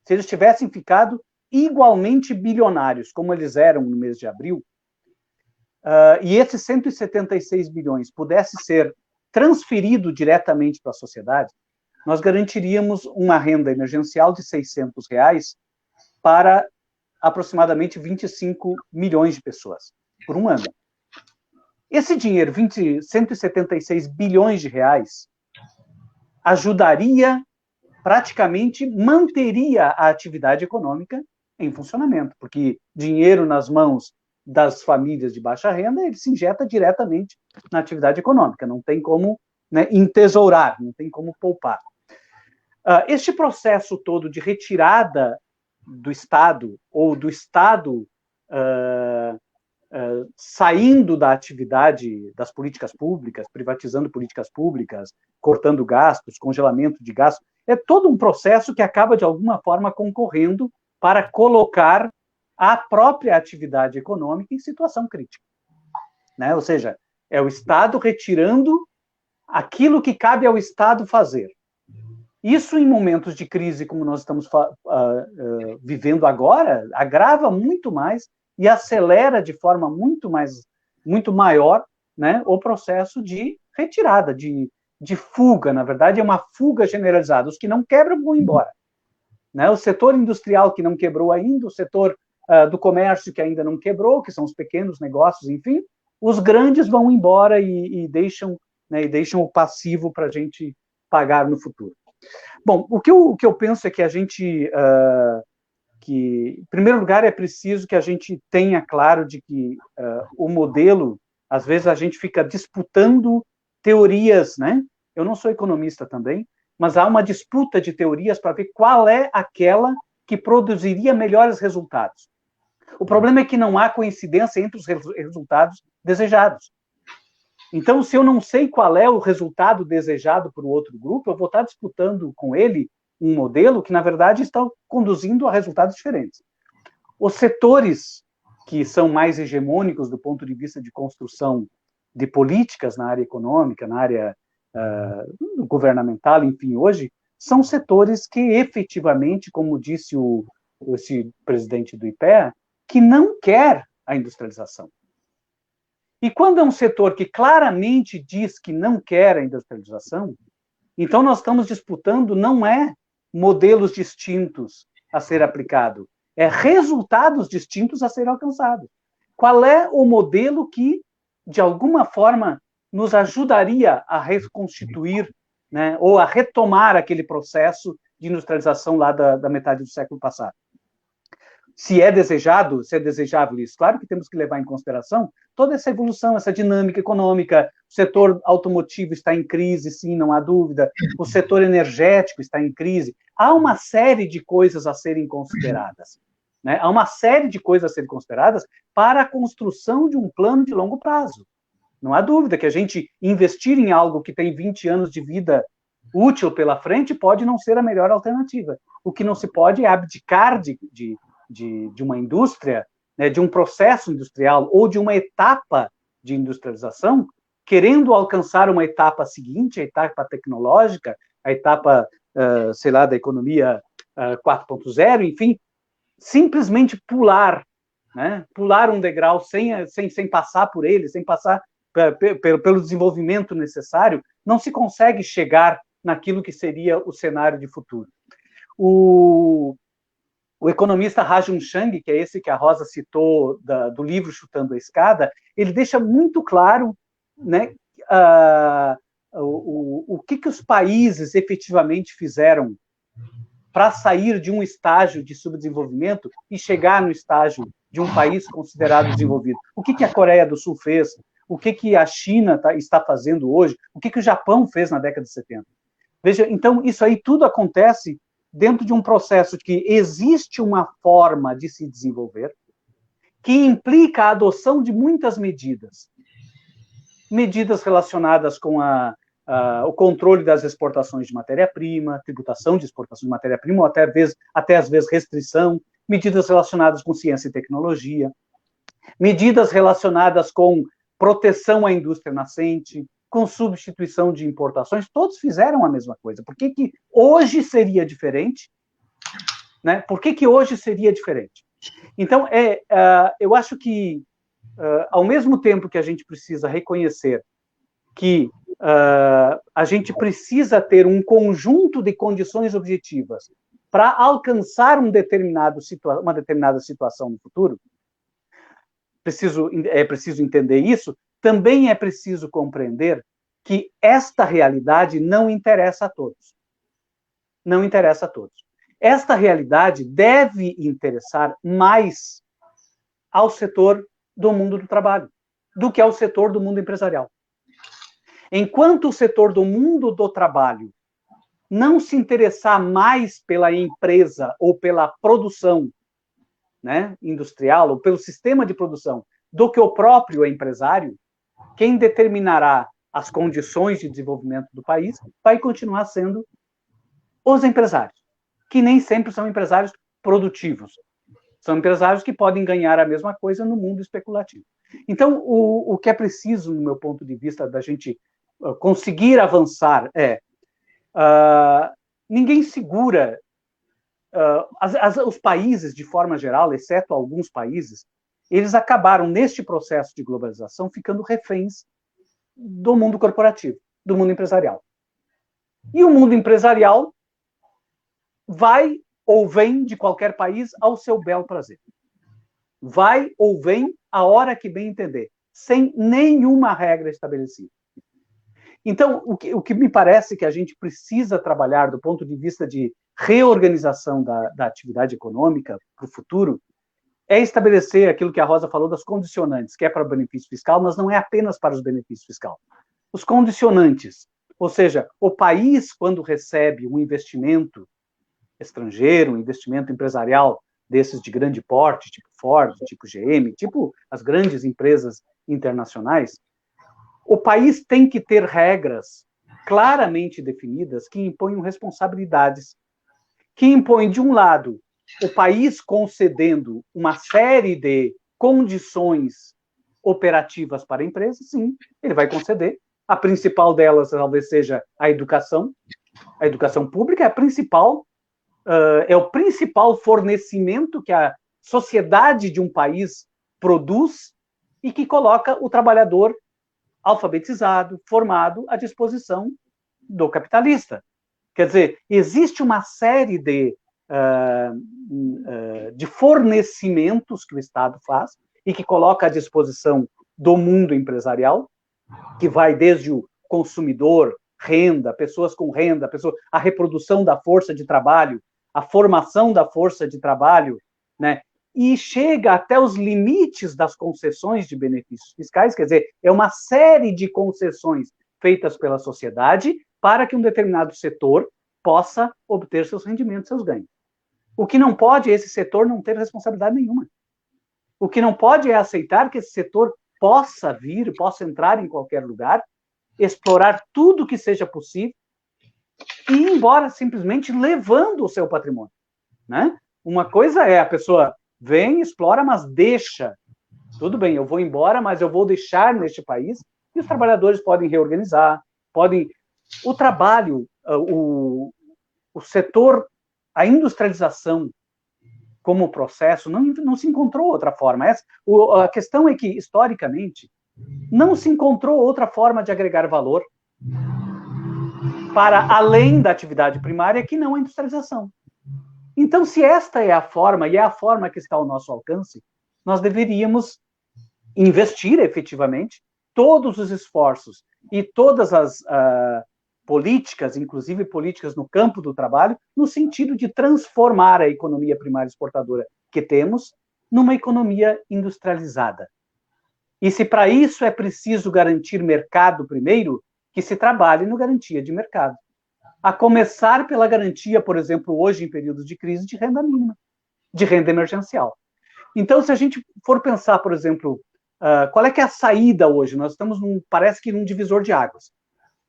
se eles tivessem ficado igualmente bilionários, como eles eram no mês de abril, e esses 176 bilhões pudesse ser transferido diretamente para a sociedade, nós garantiríamos uma renda emergencial de R$600 para aproximadamente 25 milhões de pessoas, por um ano. Esse dinheiro, 176 bilhões de reais, ajudaria, praticamente manteria a atividade econômica em funcionamento, porque dinheiro nas mãos das famílias de baixa renda, ele se injeta diretamente na atividade econômica, não tem como, né, entesourar, não tem como poupar. Este processo todo de retirada do Estado, ou do Estado saindo da atividade das políticas públicas, privatizando políticas públicas, cortando gastos, congelamento de gastos, é todo um processo que acaba, de alguma forma, concorrendo para colocar a própria atividade econômica em situação crítica, né? Ou seja, é o Estado retirando aquilo que cabe ao Estado fazer. Isso, em momentos de crise como nós estamos vivendo agora, agrava muito mais e acelera de forma muito maior, né, o processo de retirada, de fuga. Na verdade, é uma fuga generalizada. Os que não quebram vão embora, né? O setor industrial que não quebrou ainda, o setor do comércio que ainda não quebrou, que são os pequenos negócios, enfim, os grandes vão embora e deixam, né, o passivo para a gente pagar no futuro. Bom, o que eu penso é que a gente, em primeiro lugar, é preciso que a gente tenha claro de que o modelo, às vezes a gente fica disputando teorias, né? Eu não sou economista também, mas há uma disputa de teorias para ver qual é aquela que produziria melhores resultados. O problema é que não há coincidência entre os resultados desejados. Então, se eu não sei qual é o resultado desejado por outro grupo, eu vou estar disputando com ele um modelo que, na verdade, está conduzindo a resultados diferentes. Os setores que são mais hegemônicos do ponto de vista de construção de políticas na área econômica, na área governamental, enfim, hoje, são setores que efetivamente, como disse esse presidente do IPEA, que não quer a industrialização. E quando é um setor que claramente diz que não quer a industrialização, então nós estamos disputando não é modelos distintos a ser aplicado, é resultados distintos a ser alcançados. Qual é o modelo que, de alguma forma, nos ajudaria a reconstituir, né, ou a retomar aquele processo de industrialização lá da metade do século passado? Se é desejável isso, claro que temos que levar em consideração toda essa evolução, essa dinâmica econômica. O setor automotivo está em crise, sim, não há dúvida. O setor energético está em crise. Há uma série de coisas a serem consideradas, né? Há uma série de coisas a serem consideradas para a construção de um plano de longo prazo. Não há dúvida que a gente investir em algo que tem 20 anos de vida útil pela frente pode não ser a melhor alternativa. O que não se pode é abdicar de uma indústria, né, de um processo industrial ou de uma etapa de industrialização, querendo alcançar uma etapa seguinte, a etapa tecnológica, a etapa, sei lá, da economia 4.0, enfim, simplesmente pular, né, pular um degrau sem passar por ele, sem passar pelo desenvolvimento necessário, não se consegue chegar naquilo que seria o cenário de futuro. O economista Rajum Chang, que é esse que a Rosa citou do livro Chutando a Escada, ele deixa muito claro, né, o que os países efetivamente fizeram para sair de um estágio de subdesenvolvimento e chegar no estágio de um país considerado desenvolvido. O que a Coreia do Sul fez, o que a China está fazendo hoje, o que o Japão fez na década de 70. Veja, então, isso aí tudo acontece dentro de um processo que existe uma forma de se desenvolver, que implica a adoção de muitas medidas. Medidas relacionadas com o controle das exportações de matéria-prima, tributação de exportação de matéria-prima, ou até às vezes restrição, medidas relacionadas com ciência e tecnologia, medidas relacionadas com proteção à indústria nascente, com substituição de importações, todos fizeram a mesma coisa. Por que hoje seria diferente? Né? Por que hoje seria diferente? Então, eu acho que, ao mesmo tempo que a gente precisa reconhecer que a gente precisa ter um conjunto de condições objetivas para alcançar uma determinada situação no futuro, é preciso entender isso, também é preciso compreender que esta realidade não interessa a todos. Não interessa a todos. Esta realidade deve interessar mais ao setor do mundo do trabalho do que ao setor do mundo empresarial. Enquanto o setor do mundo do trabalho não se interessar mais pela empresa ou pela produção, né, industrial, ou pelo sistema de produção, do que o próprio empresário, quem determinará as condições de desenvolvimento do país vai continuar sendo os empresários, que nem sempre são empresários produtivos. São empresários que podem ganhar a mesma coisa no mundo especulativo. Então, o que é preciso, no meu ponto de vista, da gente conseguir avançar ninguém segura os países, de forma geral, exceto alguns países, eles acabaram, neste processo de globalização, ficando reféns do mundo corporativo, do mundo empresarial. E o mundo empresarial vai ou vem de qualquer país ao seu bel prazer. Vai ou vem a hora que bem entender, sem nenhuma regra estabelecida. Então, o que me parece que a gente precisa trabalhar do ponto de vista de reorganização da atividade econômica para o futuro é estabelecer aquilo que a Rosa falou das condicionantes, que é para o benefício fiscal, mas não é apenas para os benefícios fiscais. Os condicionantes, ou seja, o país, quando recebe um investimento estrangeiro, um investimento empresarial desses de grande porte, tipo Ford, tipo GM, tipo as grandes empresas internacionais, o país tem que ter regras claramente definidas que imponham responsabilidades, que impõem, de um lado, o país concedendo uma série de condições operativas para a empresa, sim, ele vai conceder. A principal delas talvez seja a educação. A educação pública é o principal fornecimento que a sociedade de um país produz e que coloca o trabalhador alfabetizado, formado, à disposição do capitalista. Quer dizer, existe uma série de fornecimentos que o Estado faz e que coloca à disposição do mundo empresarial, que vai desde o consumidor, renda, pessoas com renda, a reprodução da força de trabalho, a formação da força de trabalho, né? E chega até os limites das concessões de benefícios fiscais, quer dizer, é uma série de concessões feitas pela sociedade para que um determinado setor possa obter seus rendimentos, seus ganhos. O que não pode é esse setor não ter responsabilidade nenhuma. O que não pode é aceitar que esse setor possa entrar em qualquer lugar, explorar tudo que seja possível e ir embora simplesmente levando o seu patrimônio, né? Uma coisa é a pessoa vem, explora, mas deixa. Tudo bem, eu vou embora, mas eu vou deixar neste país e os trabalhadores podem reorganizar, o trabalho, o setor, a industrialização como processo, não se encontrou outra forma. A questão é que, historicamente, não se encontrou outra forma de agregar valor para além da atividade primária que não a industrialização. Então, se esta é a forma, e é a forma que está ao nosso alcance, nós deveríamos investir efetivamente todos os esforços e todas as políticas, inclusive políticas no campo do trabalho, no sentido de transformar a economia primária exportadora que temos numa economia industrializada. E se para isso é preciso garantir mercado primeiro, que se trabalhe no garantia de mercado. A começar pela garantia, por exemplo, hoje em períodos de crise, de renda mínima, de renda emergencial. Então, se a gente for pensar, por exemplo, qual é que é a saída hoje? Nós estamos, parece que num divisor de águas.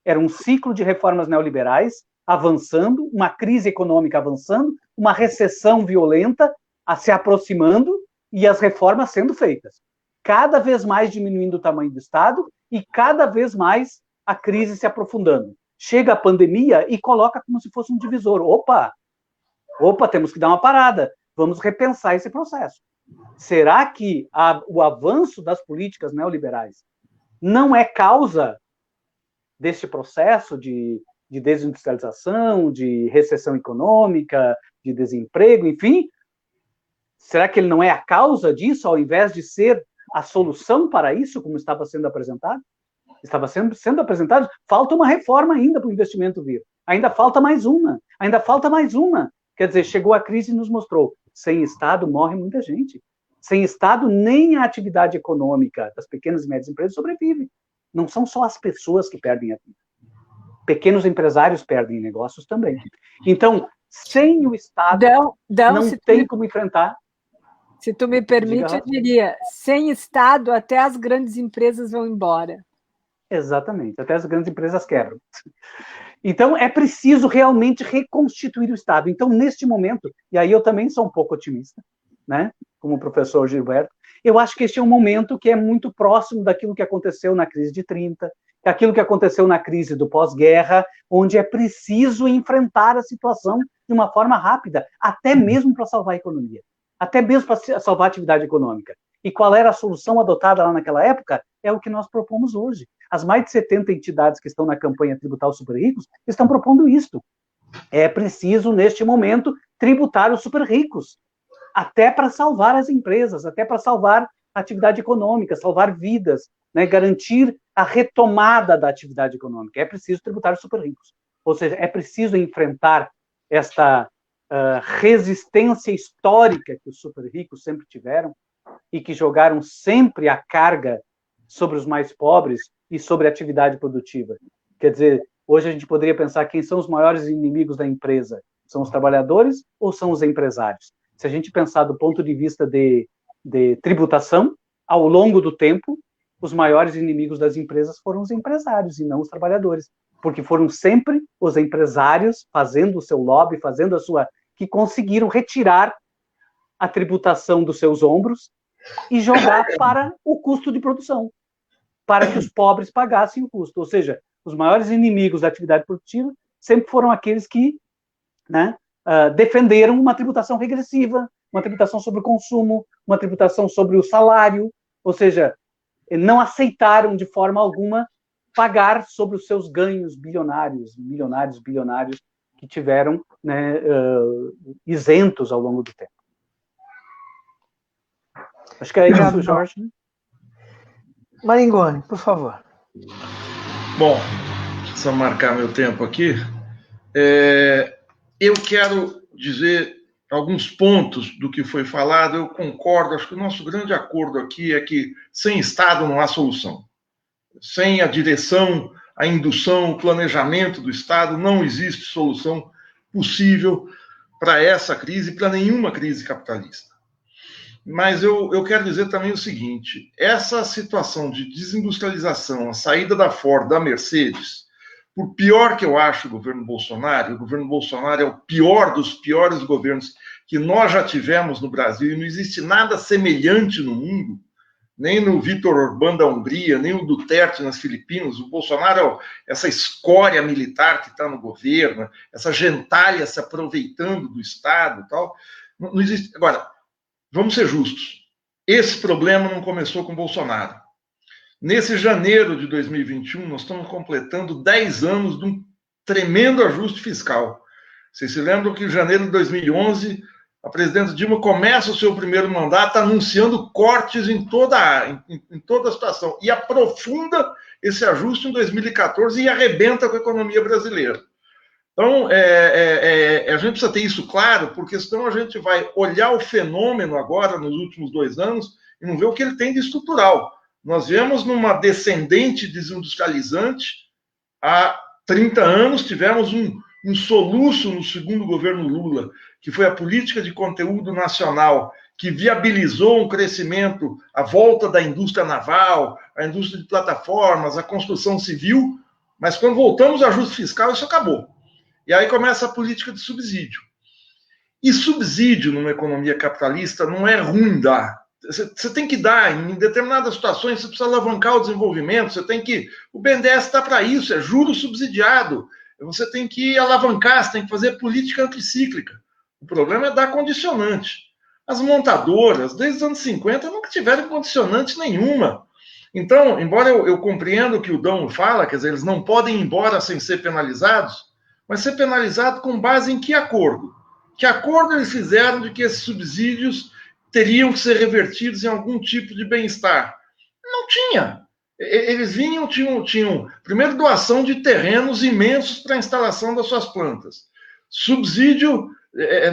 Era um ciclo de reformas neoliberais avançando, uma crise econômica avançando, uma recessão violenta se aproximando e as reformas sendo feitas. Cada vez mais diminuindo o tamanho do Estado e cada vez mais a crise se aprofundando. Chega a pandemia e coloca como se fosse um divisor. Opa, temos que dar uma parada. Vamos repensar esse processo. Será que o avanço das políticas neoliberais não é causa deste processo de desindustrialização, de recessão econômica, de desemprego, enfim? Será que ele não é a causa disso, ao invés de ser a solução para isso, como estava sendo apresentado? Estava sendo apresentado, falta uma reforma ainda para o investimento vir. Ainda falta mais uma. Quer dizer, chegou a crise e nos mostrou, sem Estado morre muita gente. Sem Estado, nem a atividade econômica das pequenas e médias empresas sobrevive. Não são só as pessoas que perdem a vida. Pequenos empresários perdem negócios também. Então, sem o Estado, não tem como enfrentar. Se tu me permite, eu diria, sem Estado, até as grandes empresas vão embora. Exatamente, até as grandes empresas quebram. Então, é preciso realmente reconstituir o Estado. Então, neste momento, e aí eu também sou um pouco otimista, né? Como o professor Gilberto, eu acho que este é um momento que é muito próximo daquilo que aconteceu na crise de 30, daquilo que aconteceu na crise do pós-guerra, onde é preciso enfrentar a situação de uma forma rápida, até mesmo para salvar a economia, até mesmo para salvar a atividade econômica. E qual era a solução adotada lá naquela época? É o que nós propomos hoje. As mais de 70 entidades que estão na campanha Tributar os Super Ricos estão propondo isto. É preciso, neste momento, tributar os super ricos, até para salvar as empresas, até para salvar a atividade econômica, salvar vidas, né? Garantir a retomada da atividade econômica. É preciso tributar os super ricos. Ou seja, é preciso enfrentar esta resistência histórica que os super ricos sempre tiveram e que jogaram sempre a carga sobre os mais pobres e sobre a atividade produtiva. Quer dizer, hoje a gente poderia pensar quem são os maiores inimigos da empresa. São os trabalhadores ou são os empresários? Se a gente pensar do ponto de vista de tributação, ao longo do tempo, os maiores inimigos das empresas foram os empresários e não os trabalhadores, porque foram sempre os empresários fazendo o seu lobby, fazendo a sua... que conseguiram retirar a tributação dos seus ombros e jogar para o custo de produção, para que os pobres pagassem o custo. Ou seja, os maiores inimigos da atividade produtiva sempre foram aqueles que, né, defenderam uma tributação regressiva, uma tributação sobre o consumo, uma tributação sobre o salário, ou seja, não aceitaram de forma alguma pagar sobre os seus ganhos bilionários, milionários, bilionários que tiveram, né, isentos ao longo do tempo. Acho que é isso, Jorge. Maringoni, por favor. Bom, só marcar meu tempo aqui. Eu quero dizer alguns pontos do que foi falado. Eu concordo, acho que o nosso grande acordo aqui é que sem Estado não há solução. Sem a direção, a indução, o planejamento do Estado, não existe solução possível para essa crise e para nenhuma crise capitalista. Mas eu quero dizer também o seguinte, essa situação de desindustrialização, a saída da Ford, da Mercedes, por pior que eu acho o governo Bolsonaro é o pior dos piores governos que nós já tivemos no Brasil, e não existe nada semelhante no mundo, nem no Viktor Orbán da Hungria, nem o Duterte nas Filipinas. O Bolsonaro é essa escória militar que está no governo, essa gentalha se aproveitando do Estado e tal. Não existe. Agora, vamos ser justos. Esse problema não começou com Bolsonaro. Nesse janeiro de 2021, nós estamos completando 10 anos de um tremendo ajuste fiscal. Vocês se lembram que em janeiro de 2011, a presidenta Dilma começa o seu primeiro mandato anunciando cortes em toda a situação e aprofunda esse ajuste em 2014 e arrebenta com a economia brasileira. Então, a gente precisa ter isso claro, porque senão a gente vai olhar o fenômeno agora, nos últimos 2 anos, e não ver o que ele tem de estrutural. Nós viemos numa descendente desindustrializante. Há 30 anos tivemos um soluço no segundo governo Lula, que foi a política de conteúdo nacional, que viabilizou um crescimento, a volta da indústria naval, a indústria de plataformas, a construção civil, mas quando voltamos ao ajuste fiscal, isso acabou. E aí começa a política de subsídio. E subsídio numa economia capitalista não é ruim dar. Você tem que dar, em determinadas situações, você precisa alavancar o desenvolvimento, você tem que... O BNDES está para isso, é juro subsidiado. Você tem que alavancar, você tem que fazer política anticíclica. O problema é dar condicionante. As montadoras, desde os anos 50, nunca tiveram condicionante nenhuma. Então, embora eu compreenda o que o Dão fala, quer dizer, eles não podem ir embora sem ser penalizados, mas ser penalizado com base em que acordo? Que acordo eles fizeram de que esses subsídios teriam que ser revertidos em algum tipo de bem-estar? Não tinha. Eles vinham, tinham primeiro doação de terrenos imensos para a instalação das suas plantas, subsídio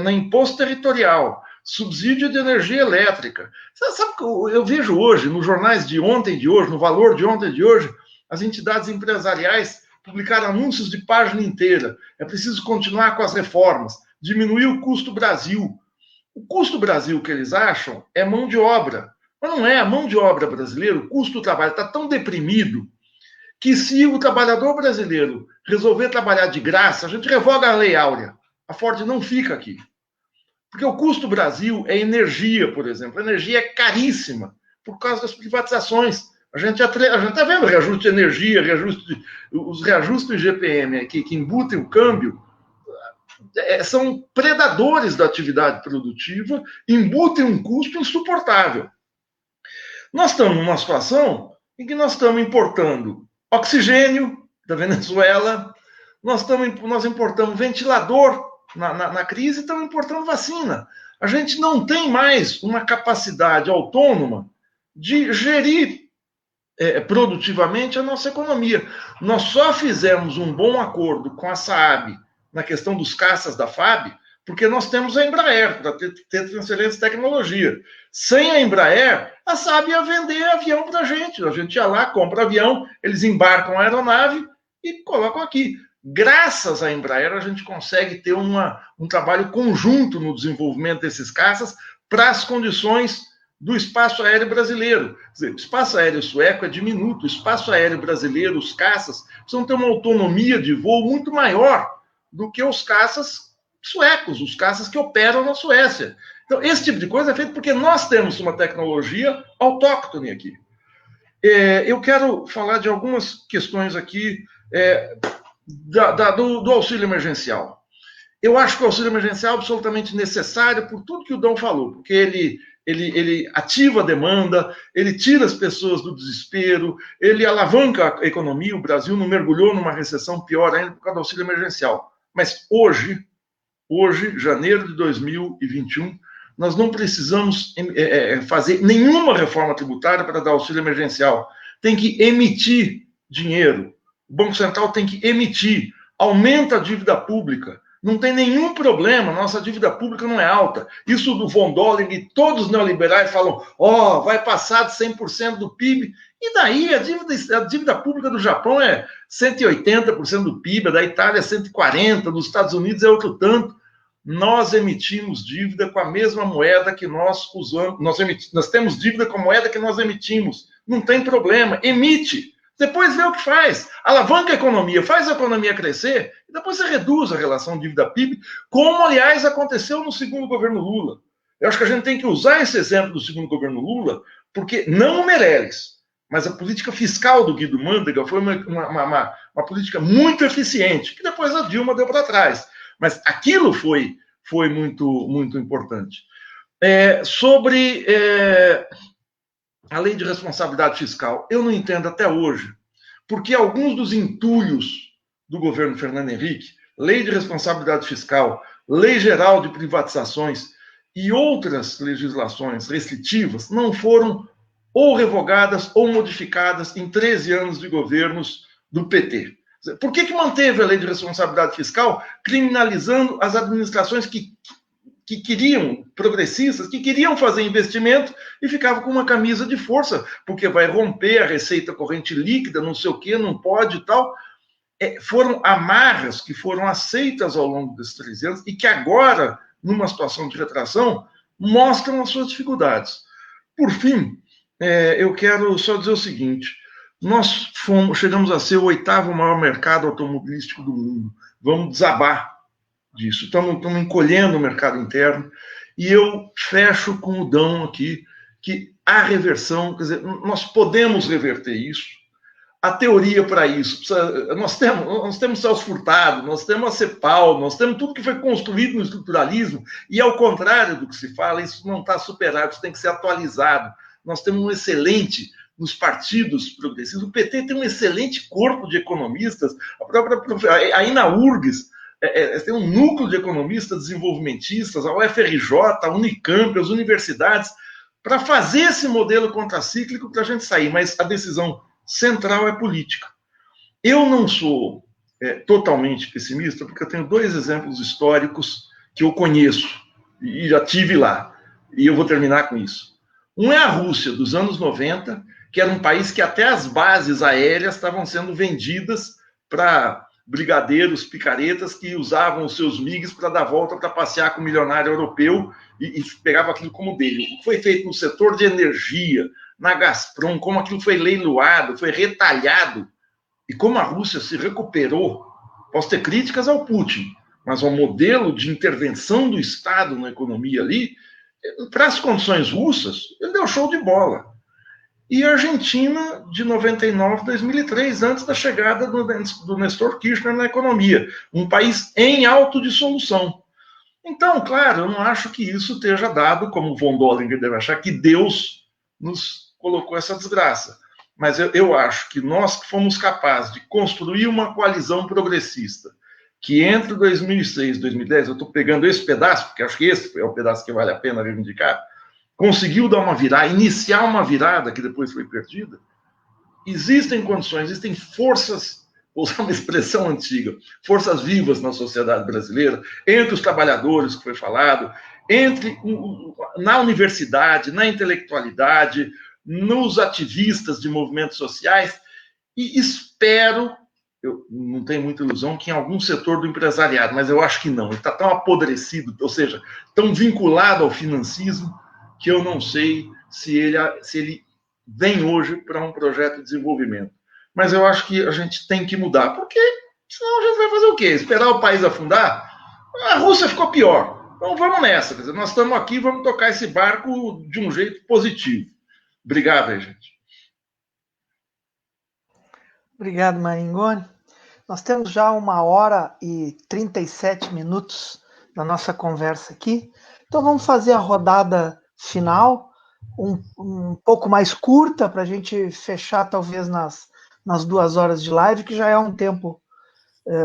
no imposto territorial, subsídio de energia elétrica. Sabe que eu vejo hoje, nos jornais de ontem e de hoje, no Valor de ontem e de hoje, as entidades empresariais publicaram anúncios de página inteira. É preciso continuar com as reformas, diminuir o custo Brasil. O custo Brasil que eles acham é mão de obra. Mas não é. A mão de obra brasileira, o custo do trabalho está tão deprimido que se o trabalhador brasileiro resolver trabalhar de graça, a gente revoga a Lei Áurea. A Ford não fica aqui. Porque o custo Brasil é energia, por exemplo. A energia é caríssima por causa das privatizações. A gente está vendo reajuste de energia, os reajustes do IGPM que embutem o câmbio, são predadores da atividade produtiva, embutem um custo insuportável. Nós estamos numa situação em que nós estamos importando oxigênio da Venezuela, nós importamos ventilador na crise e estamos importando vacina. A gente não tem mais uma capacidade autônoma de gerir produtivamente a nossa economia. Nós só fizemos um bom acordo com a Saab na questão dos caças da FAB, porque nós temos a Embraer para ter transferência de tecnologia. Sem a Embraer, a Saab ia vender avião para a gente ia lá, compra avião, eles embarcam a aeronave e colocam aqui. Graças à Embraer, a gente consegue ter um trabalho conjunto no desenvolvimento desses caças para as condições do espaço aéreo brasileiro. Quer dizer, o espaço aéreo sueco é diminuto, o espaço aéreo brasileiro, os caças, precisam ter uma autonomia de voo muito maior do que os caças suecos, os caças que operam na Suécia. Então, esse tipo de coisa é feito porque nós temos uma tecnologia autóctone aqui. Eu quero falar de algumas questões aqui do auxílio emergencial. Eu acho que o auxílio emergencial é absolutamente necessário por tudo que o Dão falou, porque ele ativa a demanda, ele tira as pessoas do desespero, ele alavanca a economia. O Brasil não mergulhou numa recessão pior ainda por causa do auxílio emergencial. Mas hoje, janeiro de 2021, nós não precisamos fazer nenhuma reforma tributária para dar auxílio emergencial. Tem que emitir dinheiro. O Banco Central tem que emitir. Aumenta a dívida pública. Não tem nenhum problema, nossa dívida pública não é alta. Isso do von Dolling e todos os neoliberais falam, vai passar de 100% do PIB. E daí a dívida pública do Japão é 180% do PIB, a da Itália é 140%, dos Estados Unidos é outro tanto. Nós emitimos dívida com a mesma moeda que nós usamos. Nós temos dívida com a moeda que nós emitimos. Não tem problema, emite. Depois vê o que faz. Alavanca a economia, faz a economia crescer, e depois você reduz a relação dívida-PIB, como, aliás, aconteceu no segundo governo Lula. Eu acho que a gente tem que usar esse exemplo do segundo governo Lula, porque não o Meirelles, mas a política fiscal do Guido Mantega foi uma política muito eficiente, que depois a Dilma deu para trás. Mas aquilo foi muito, muito importante. Sobre a lei de responsabilidade fiscal, eu não entendo até hoje, porque alguns dos entulhos do governo Fernando Henrique, lei de responsabilidade fiscal, lei geral de privatizações e outras legislações restritivas não foram ou revogadas ou modificadas em 13 anos de governos do PT. Por que manteve a lei de responsabilidade fiscal criminalizando as administrações que que queriam, progressistas, que queriam fazer investimento e ficavam com uma camisa de força, porque vai romper a receita corrente líquida, não sei o quê, não pode e tal. Foram amarras que foram aceitas ao longo desses 3 anos e que agora, numa situação de retração, mostram as suas dificuldades. Por fim, eu quero só dizer o seguinte: nós chegamos a ser o 8º maior mercado automobilístico do mundo. Vamos desabar disso. Estamos encolhendo o mercado interno. E eu fecho com o Dão aqui, que a reversão, quer dizer, nós podemos reverter isso. A teoria para isso, nós temos Celso Furtado, nós temos a CEPAL, nós temos tudo que foi construído no estruturalismo, e ao contrário do que se fala, isso não está superado, isso tem que ser atualizado. Nós temos um excelente, nos partidos progressistas, o PT tem um excelente corpo de economistas, aí na URGS, tem um núcleo de economistas desenvolvimentistas, a UFRJ, a Unicamp, as universidades, para fazer esse modelo contracíclico para a gente sair, mas a decisão central é política. Eu não sou totalmente pessimista, porque eu tenho 2 exemplos históricos que eu conheço, e já tive lá, e eu vou terminar com isso. Um é a Rússia, dos anos 90, que era um país que até as bases aéreas estavam sendo vendidas para brigadeiros, picaretas, que usavam os seus MiGs para dar volta para passear com o milionário europeu e pegava aquilo como dele. O que foi feito no setor de energia, na Gazprom, como aquilo foi leiloado, foi retalhado, e como a Rússia se recuperou. Posso ter críticas ao Putin, mas ao modelo de intervenção do Estado na economia ali, para as condições russas, ele deu show de bola. E a Argentina, de 99 a 2003, antes da chegada do Néstor Kirchner na economia, um país em autodissolução. Então, claro, eu não acho que isso esteja dado, como o von Dollinger deve achar, que Deus nos colocou essa desgraça. Mas eu acho que nós fomos capazes de construir uma coalizão progressista, que entre 2006 e 2010, eu estou pegando esse pedaço, porque acho que esse é o pedaço que vale a pena reivindicar, conseguiu dar uma virada, iniciar uma virada que depois foi perdida. Existem condições, existem forças, vou usar uma expressão antiga, forças vivas na sociedade brasileira, entre os trabalhadores, que foi falado, na universidade, na intelectualidade, nos ativistas de movimentos sociais, e espero, eu não tenho muita ilusão, que em algum setor do empresariado, mas eu acho que não, ele está tão apodrecido, ou seja, tão vinculado ao financismo, que eu não sei se ele vem hoje para um projeto de desenvolvimento. Mas eu acho que a gente tem que mudar, porque senão a gente vai fazer o quê? Esperar o país afundar? A Rússia ficou pior. Então vamos nessa. Quer dizer, nós estamos aqui, vamos tocar esse barco de um jeito positivo. Obrigado aí, gente. Obrigado, Maringoni. Nós temos já 1h37 da nossa conversa aqui. Então vamos fazer a rodada final, um pouco mais curta, para a gente fechar talvez nas 2 horas de live, que já é um tempo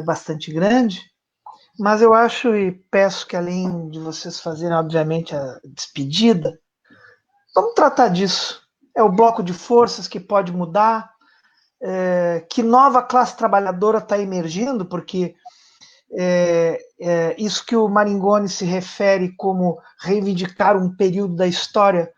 bastante grande. Mas eu acho e peço que, além de vocês fazerem, obviamente, a despedida, vamos tratar disso. É o bloco de forças que pode mudar, que nova classe trabalhadora está emergindo, porque isso que o Maringoni se refere como reivindicar um período da história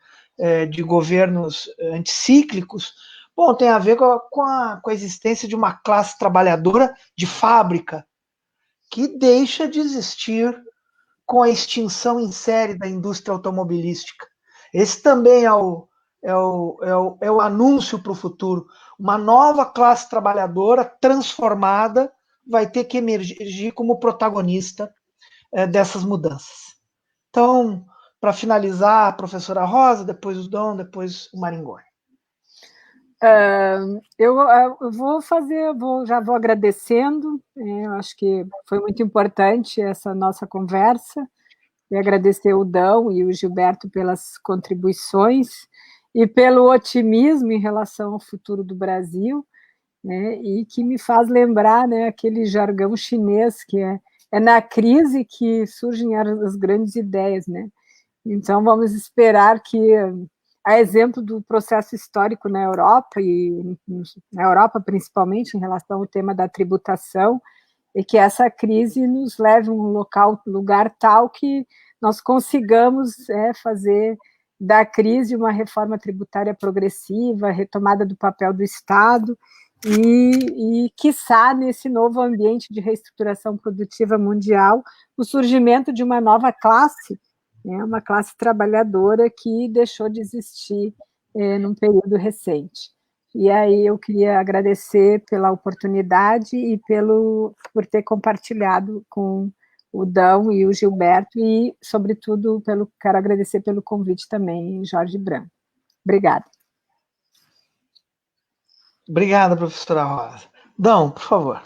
de governos anticíclicos, bom, tem a ver com a existência de uma classe trabalhadora de fábrica, que deixa de existir com a extinção em série da indústria automobilística. Esse também é o anúncio para o futuro. Uma nova classe trabalhadora transformada vai ter que emergir como protagonista dessas mudanças. Então, para finalizar, a professora Rosa, depois o Dom, depois o Maringoni. Eu já vou agradecendo, eu acho que foi muito importante essa nossa conversa, e agradecer o Dão e o Gilberto pelas contribuições e pelo otimismo em relação ao futuro do Brasil, né, e que me faz lembrar, né, aquele jargão chinês que é na crise que surgem as grandes ideias, né? Então vamos esperar que, a exemplo do processo histórico na Europa, e na Europa principalmente em relação ao tema da tributação, e que essa crise nos leve a um lugar tal que nós consigamos fazer da crise uma reforma tributária progressiva, retomada do papel do Estado e quiçá, nesse novo ambiente de reestruturação produtiva mundial, o surgimento de uma nova classe, uma classe trabalhadora que deixou de existir num período recente. E aí eu queria agradecer pela oportunidade e por ter compartilhado com o Dão e o Gilberto, e, sobretudo, quero agradecer pelo convite também, Jorge Branco. Obrigada. Obrigada, professora Rosa. Dão, por favor.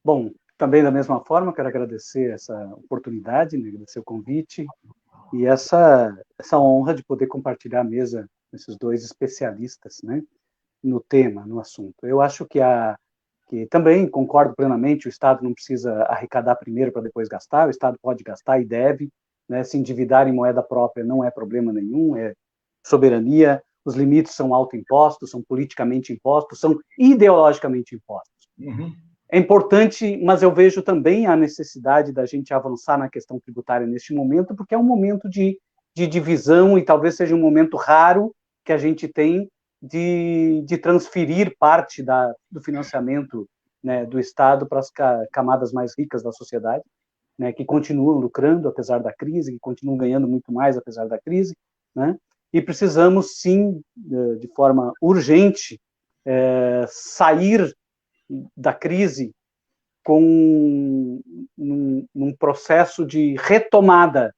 Bom, também da mesma forma, quero agradecer essa oportunidade, né, agradecer o convite e essa honra de poder compartilhar a mesa com esses dois especialistas, né, no tema, no assunto. Eu acho que também concordo plenamente, o Estado não precisa arrecadar primeiro para depois gastar, o Estado pode gastar e deve, né, se endividar em moeda própria não é problema nenhum, é soberania, os limites são autoimpostos, são politicamente impostos, são ideologicamente impostos. Uhum. É importante, mas eu vejo também a necessidade da gente avançar na questão tributária neste momento, porque é um momento de divisão e talvez seja um momento raro que a gente tem de transferir parte do financiamento, né, do Estado para as camadas mais ricas da sociedade, né, que continuam lucrando apesar da crise, que continuam ganhando muito mais apesar da crise, né, e precisamos, sim, de forma urgente, sair da crise com num processo de retomada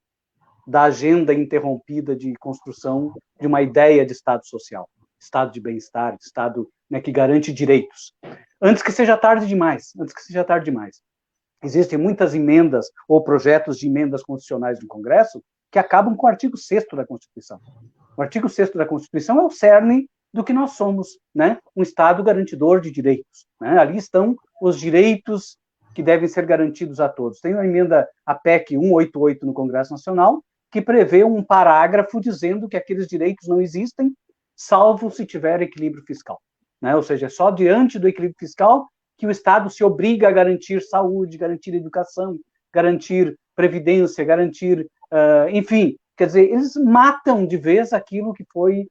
da agenda interrompida de construção de uma ideia de Estado social, Estado de bem-estar, Estado, né, que garante direitos. Antes que seja tarde demais, Existem muitas emendas ou projetos de emendas constitucionais no Congresso que acabam com o artigo 6º da Constituição. O artigo 6º da Constituição é o cerne do que nós somos, né? Um Estado garantidor de direitos, né? Ali estão os direitos que devem ser garantidos a todos. Tem a emenda, a PEC 188 no Congresso Nacional, que prevê um parágrafo dizendo que aqueles direitos não existem, salvo se tiver equilíbrio fiscal, né? Ou seja, é só diante do equilíbrio fiscal que o Estado se obriga a garantir saúde, garantir educação, garantir previdência, garantir, enfim, quer dizer, eles matam de vez aquilo que foi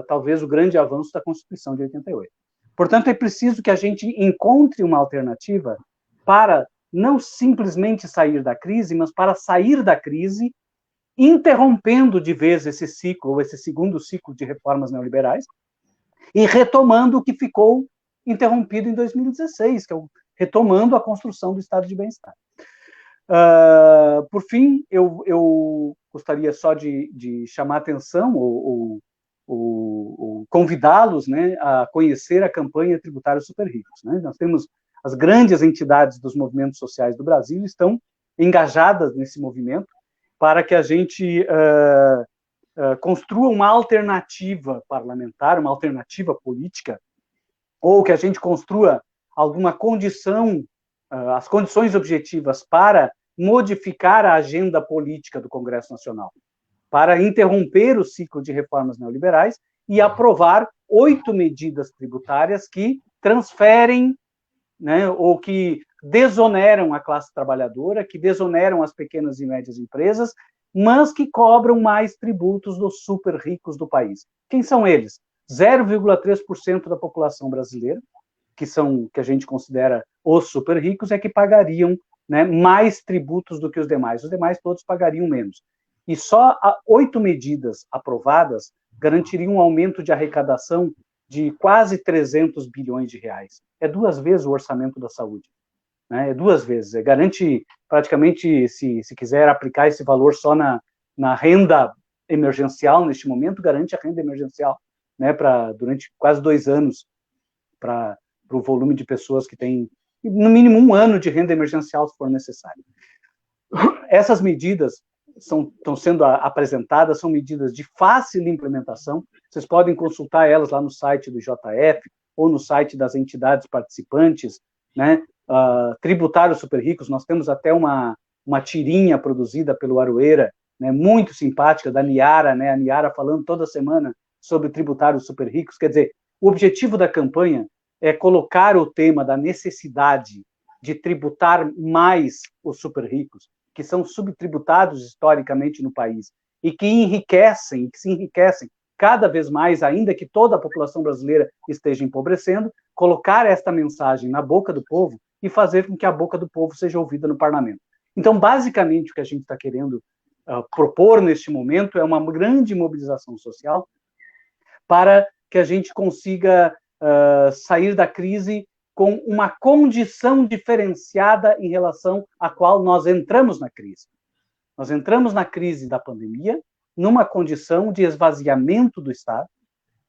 talvez o grande avanço da Constituição de 88. Portanto, é preciso que a gente encontre uma alternativa para não simplesmente sair da crise, mas para sair da crise interrompendo de vez esse ciclo, ou esse segundo ciclo de reformas neoliberais, e retomando o que ficou interrompido em 2016, que é retomando a construção do Estado de bem-estar. Por fim, eu gostaria só de chamar a atenção ou convidá-los, né, a conhecer a campanha Tributário Super Ricos, né? Nós temos as grandes entidades dos movimentos sociais do Brasil estão engajadas nesse movimento para que a gente construa uma alternativa parlamentar, uma alternativa política, ou que a gente construa alguma condição, as condições objetivas para modificar a agenda política do Congresso Nacional, para interromper o ciclo de reformas neoliberais e aprovar 8 medidas tributárias que transferem, né, ou que desoneram a classe trabalhadora, que desoneram as pequenas e médias empresas, mas que cobram mais tributos dos super ricos do país. Quem são eles? 0,3% da população brasileira, que a gente considera os super ricos, é que pagariam, né, mais tributos do que os demais. Os demais todos pagariam menos. E só 8 medidas aprovadas garantiriam um aumento de arrecadação de quase 300 bilhões de reais. É 2 vezes o orçamento da saúde, né? É 2 vezes. Garante praticamente, se quiser aplicar esse valor só na renda emergencial, neste momento, garante a renda emergencial, né, durante quase 2 anos, para o volume de pessoas que têm, no mínimo, 1 ano de renda emergencial, se for necessário. Essas medidas estão sendo apresentadas, são medidas de fácil implementação, vocês podem consultar elas lá no site do JF, ou no site das entidades participantes, né? Tributários Super Ricos, nós temos até uma tirinha produzida pelo Aroeira, né, muito simpática, da Niara, né, a Niara falando toda semana sobre tributários super ricos. Quer dizer, o objetivo da campanha é colocar o tema da necessidade de tributar mais os super ricos, que são subtributados historicamente no país, e que enriquecem, que se enriquecem cada vez mais, ainda que toda a população brasileira esteja empobrecendo, colocar esta mensagem na boca do povo e fazer com que a boca do povo seja ouvida no parlamento. Então, basicamente, o que a gente está querendo propor neste momento é uma grande mobilização social para que a gente consiga sair da crise com uma condição diferenciada em relação à qual nós entramos na crise. Nós entramos na crise da pandemia numa condição de esvaziamento do Estado,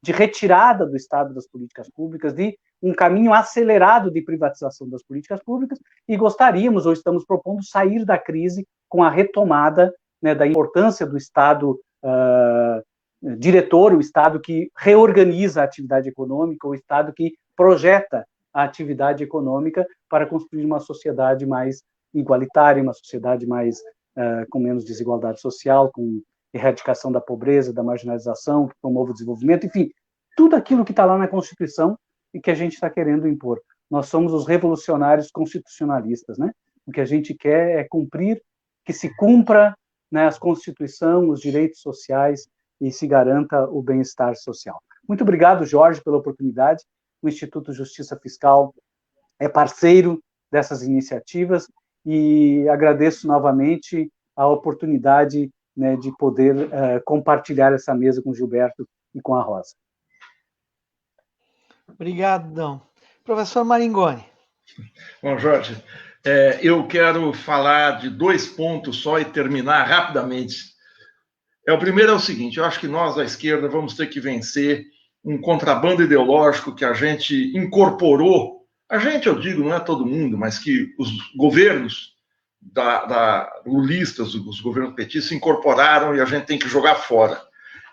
de retirada do Estado das políticas públicas, de um caminho acelerado de privatização das políticas públicas, e gostaríamos, ou estamos propondo, sair da crise com a retomada, né, da importância do Estado diretor, o Estado que reorganiza a atividade econômica, o Estado que projeta a atividade econômica para construir uma sociedade mais igualitária, uma sociedade mais com menos desigualdade social, com erradicação da pobreza, da marginalização, que promova o desenvolvimento, enfim, tudo aquilo que está lá na Constituição e que a gente está querendo impor. Nós somos os revolucionários constitucionalistas, né? O que a gente quer é cumprir, que se cumpra, né, a Constituição, os direitos sociais e se garanta o bem-estar social. Muito obrigado, Jorge, pela oportunidade. O Instituto Justiça Fiscal é parceiro dessas iniciativas e agradeço novamente a oportunidade, né, de poder compartilhar essa mesa com o Gilberto e com a Rosa. Obrigadão. Professor Maringoni. Bom, Jorge, eu quero falar de 2 pontos só e terminar rapidamente. O primeiro é o seguinte, eu acho que nós, da esquerda, vamos ter que vencer um contrabando ideológico que a gente incorporou. A gente, eu digo, não é todo mundo, mas que os governos lulistas, os governos petistas, incorporaram e a gente tem que jogar fora,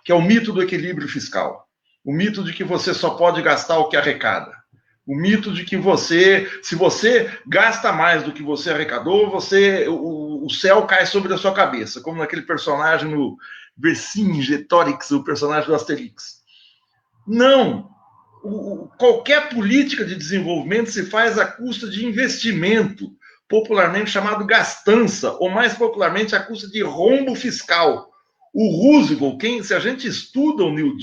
que é o mito do equilíbrio fiscal. O mito de que você só pode gastar o que arrecada. O mito de que se você gasta mais do que você arrecadou, o céu cai sobre a sua cabeça, como naquele personagem no Vercingetorix, o personagem do Asterix. Não! Qualquer política de desenvolvimento se faz à custa de investimento, popularmente chamado gastança, ou mais popularmente à custa de rombo fiscal. O Roosevelt, se a gente estuda o New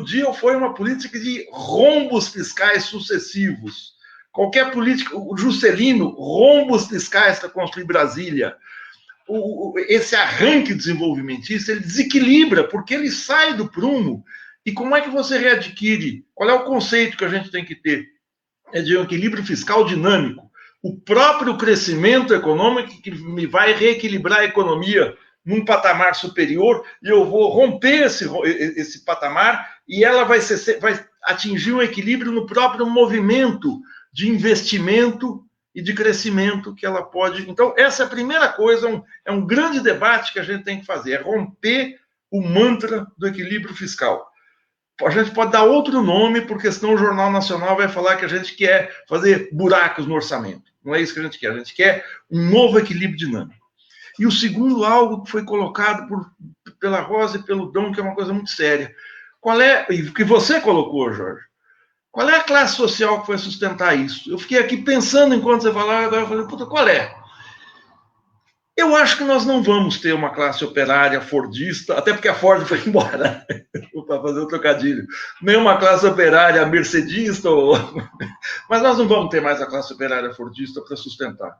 Deal foi uma política de rombos fiscais sucessivos. Qualquer política, o Juscelino, rombos fiscais para construir Brasília. Esse arranque desenvolvimentista, ele desequilibra, porque ele sai do prumo. E como é que você readquire? Qual é o conceito que a gente tem que ter? É de um equilíbrio fiscal dinâmico. O próprio crescimento econômico que me vai reequilibrar a economia num patamar superior, e eu vou romper esse patamar, e ela vai atingir um equilíbrio no próprio movimento de investimento e de crescimento que ela pode... Então, essa é a primeira coisa, é um grande debate que a gente tem que fazer, é romper o mantra do equilíbrio fiscal. A gente pode dar outro nome, porque senão o Jornal Nacional vai falar que a gente quer fazer buracos no orçamento. Não é isso que a gente quer um novo equilíbrio dinâmico. E o segundo, algo que foi colocado pela Rosa e pelo Dom, que é uma coisa muito séria. Qual é, e que você colocou, Jorge, qual é a classe social que vai sustentar isso? Eu fiquei aqui pensando enquanto você falava, agora eu falei, puta, qual é? Eu acho que nós não vamos ter uma classe operária fordista, até porque a Ford foi embora, para fazer o trocadilho. Nem uma classe operária mercedista, mas nós não vamos ter mais a classe operária fordista para sustentar.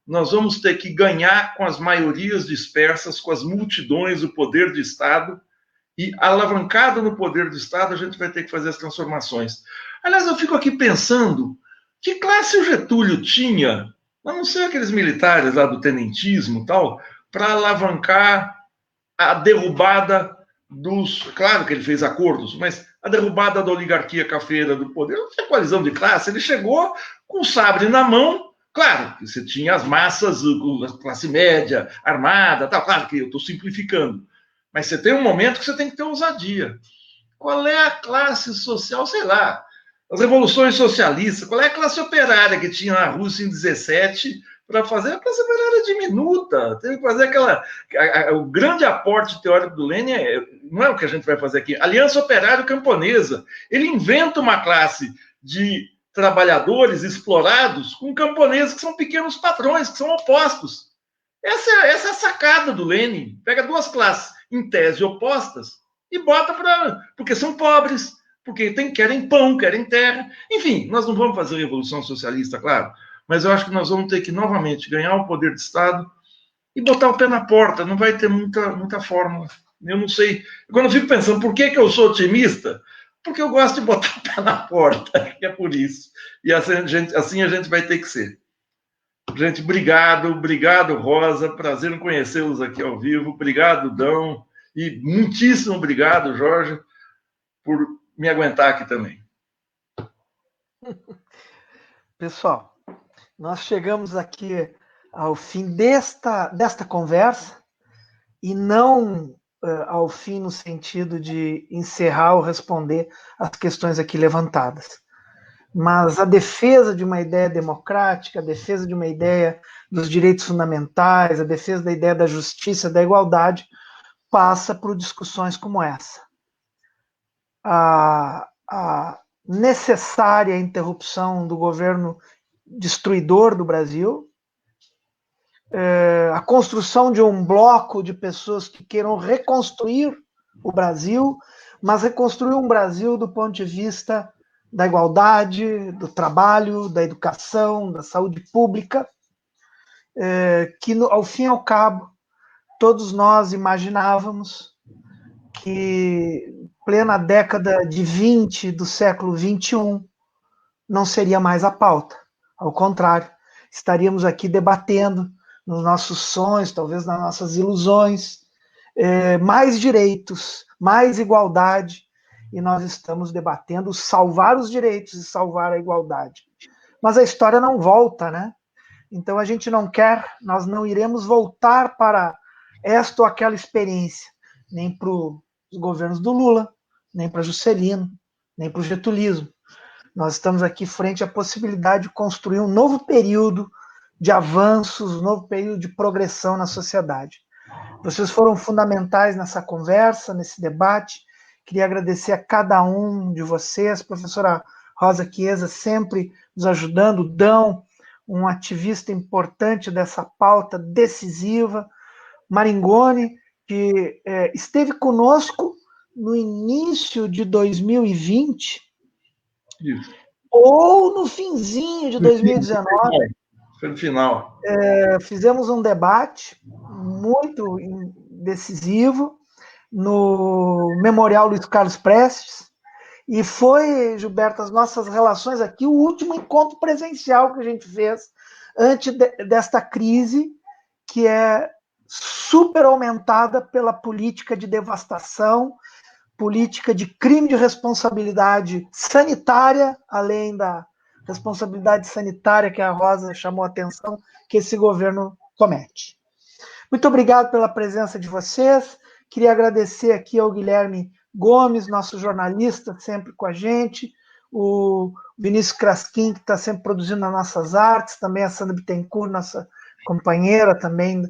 Nós vamos ter que ganhar com as maiorias dispersas, com as multidões, o poder de Estado, e alavancado no poder do Estado, a gente vai ter que fazer as transformações. Aliás, eu fico aqui pensando, que classe o Getúlio tinha, a não ser aqueles militares lá do tenentismo e tal, para alavancar a derrubada dos... Claro que ele fez acordos, mas a derrubada da oligarquia cafeira do poder, não tinha coalizão de classe, ele chegou com o sabre na mão. Claro que você tinha as massas, a classe média, armada, tal. Claro que eu estou simplificando. Mas você tem um momento que você tem que ter ousadia. Qual é a classe social, sei lá, as revoluções socialistas, qual é a classe operária que tinha na Rússia em 17 para fazer? A classe operária diminuta. Teve que fazer o grande aporte teórico do Lênin não é o que a gente vai fazer aqui. Aliança Operário Camponesa. Ele inventa uma classe de trabalhadores explorados com camponeses que são pequenos patrões, que são opostos. Essa é a sacada do Lenin. Pega duas classes, em tese, opostas, e bota para... Porque são pobres, porque querem pão, querem terra. Enfim, nós não vamos fazer revolução socialista, claro, mas eu acho que nós vamos ter que, novamente, ganhar o poder de Estado e botar o pé na porta. Não vai ter muita fórmula. Eu não sei. Quando eu fico pensando, por que eu sou otimista? Porque eu gosto de botar o pé na porta. É por isso. E assim a gente vai ter que ser. Gente, obrigado, Rosa. Prazer em conhecê-los aqui ao vivo. Obrigado, Dão. E muitíssimo obrigado, Jorge, por me aguentar aqui também. Pessoal, nós chegamos aqui ao fim desta conversa, e não ao fim no sentido de encerrar ou responder as questões aqui levantadas. Mas a defesa de uma ideia democrática, a defesa de uma ideia dos direitos fundamentais, a defesa da ideia da justiça, da igualdade, passa por discussões como essa. A necessária interrupção do governo destruidor do Brasil, a construção de um bloco de pessoas que queiram reconstruir o Brasil, mas reconstruir um Brasil do ponto de vista da igualdade, do trabalho, da educação, da saúde pública, que, ao fim e ao cabo, todos nós imaginávamos que, plena década de 20 do século 21, não seria mais a pauta. Ao contrário, estaríamos aqui debatendo nos nossos sonhos, talvez nas nossas ilusões, mais direitos, mais igualdade, e nós estamos debatendo salvar os direitos e salvar a igualdade. Mas a história não volta, né? Então a gente não quer, nós não iremos voltar para esta ou aquela experiência, nem para os governos do Lula, nem para Juscelino, nem para o getulismo. Nós estamos aqui frente à possibilidade de construir um novo período de avanços, um novo período de progressão na sociedade. Vocês foram fundamentais nessa conversa, nesse debate. Queria agradecer a cada um de vocês, professora Rosa Chiesa, sempre nos ajudando, Dão, um ativista importante dessa pauta decisiva, Maringoni, que esteve conosco no início de 2020, Isso. Ou no finzinho de 2019. Foi no final. Fizemos um debate muito decisivo no Memorial Luiz Carlos Prestes, e foi, Gilberto, as nossas relações aqui, o último encontro presencial que a gente fez antes desta crise, que é super aumentada pela política de devastação, política de crime de responsabilidade sanitária, além da responsabilidade sanitária que a Rosa chamou a atenção, que esse governo comete. Muito obrigado pela presença de vocês. Queria agradecer aqui ao Guilherme Gomes, nosso jornalista, sempre com a gente, o Vinícius Kraskin, que está sempre produzindo as nossas artes, também a Sandra Bittencourt, nossa companheira também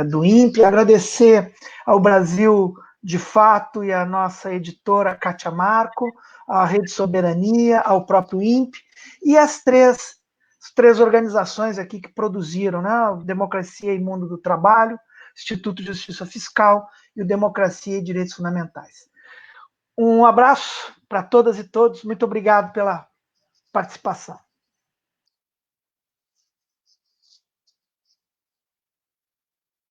do INPE. Agradecer ao Brasil de Fato e a nossa editora Kátia Marco, a Rede Soberania, ao próprio INPE, e as três organizações aqui que produziram, né? Democracia e Mundo do Trabalho, Instituto de Justiça Fiscal e o Democracia e Direitos Fundamentais. Um abraço para todas e todos, muito obrigado pela participação.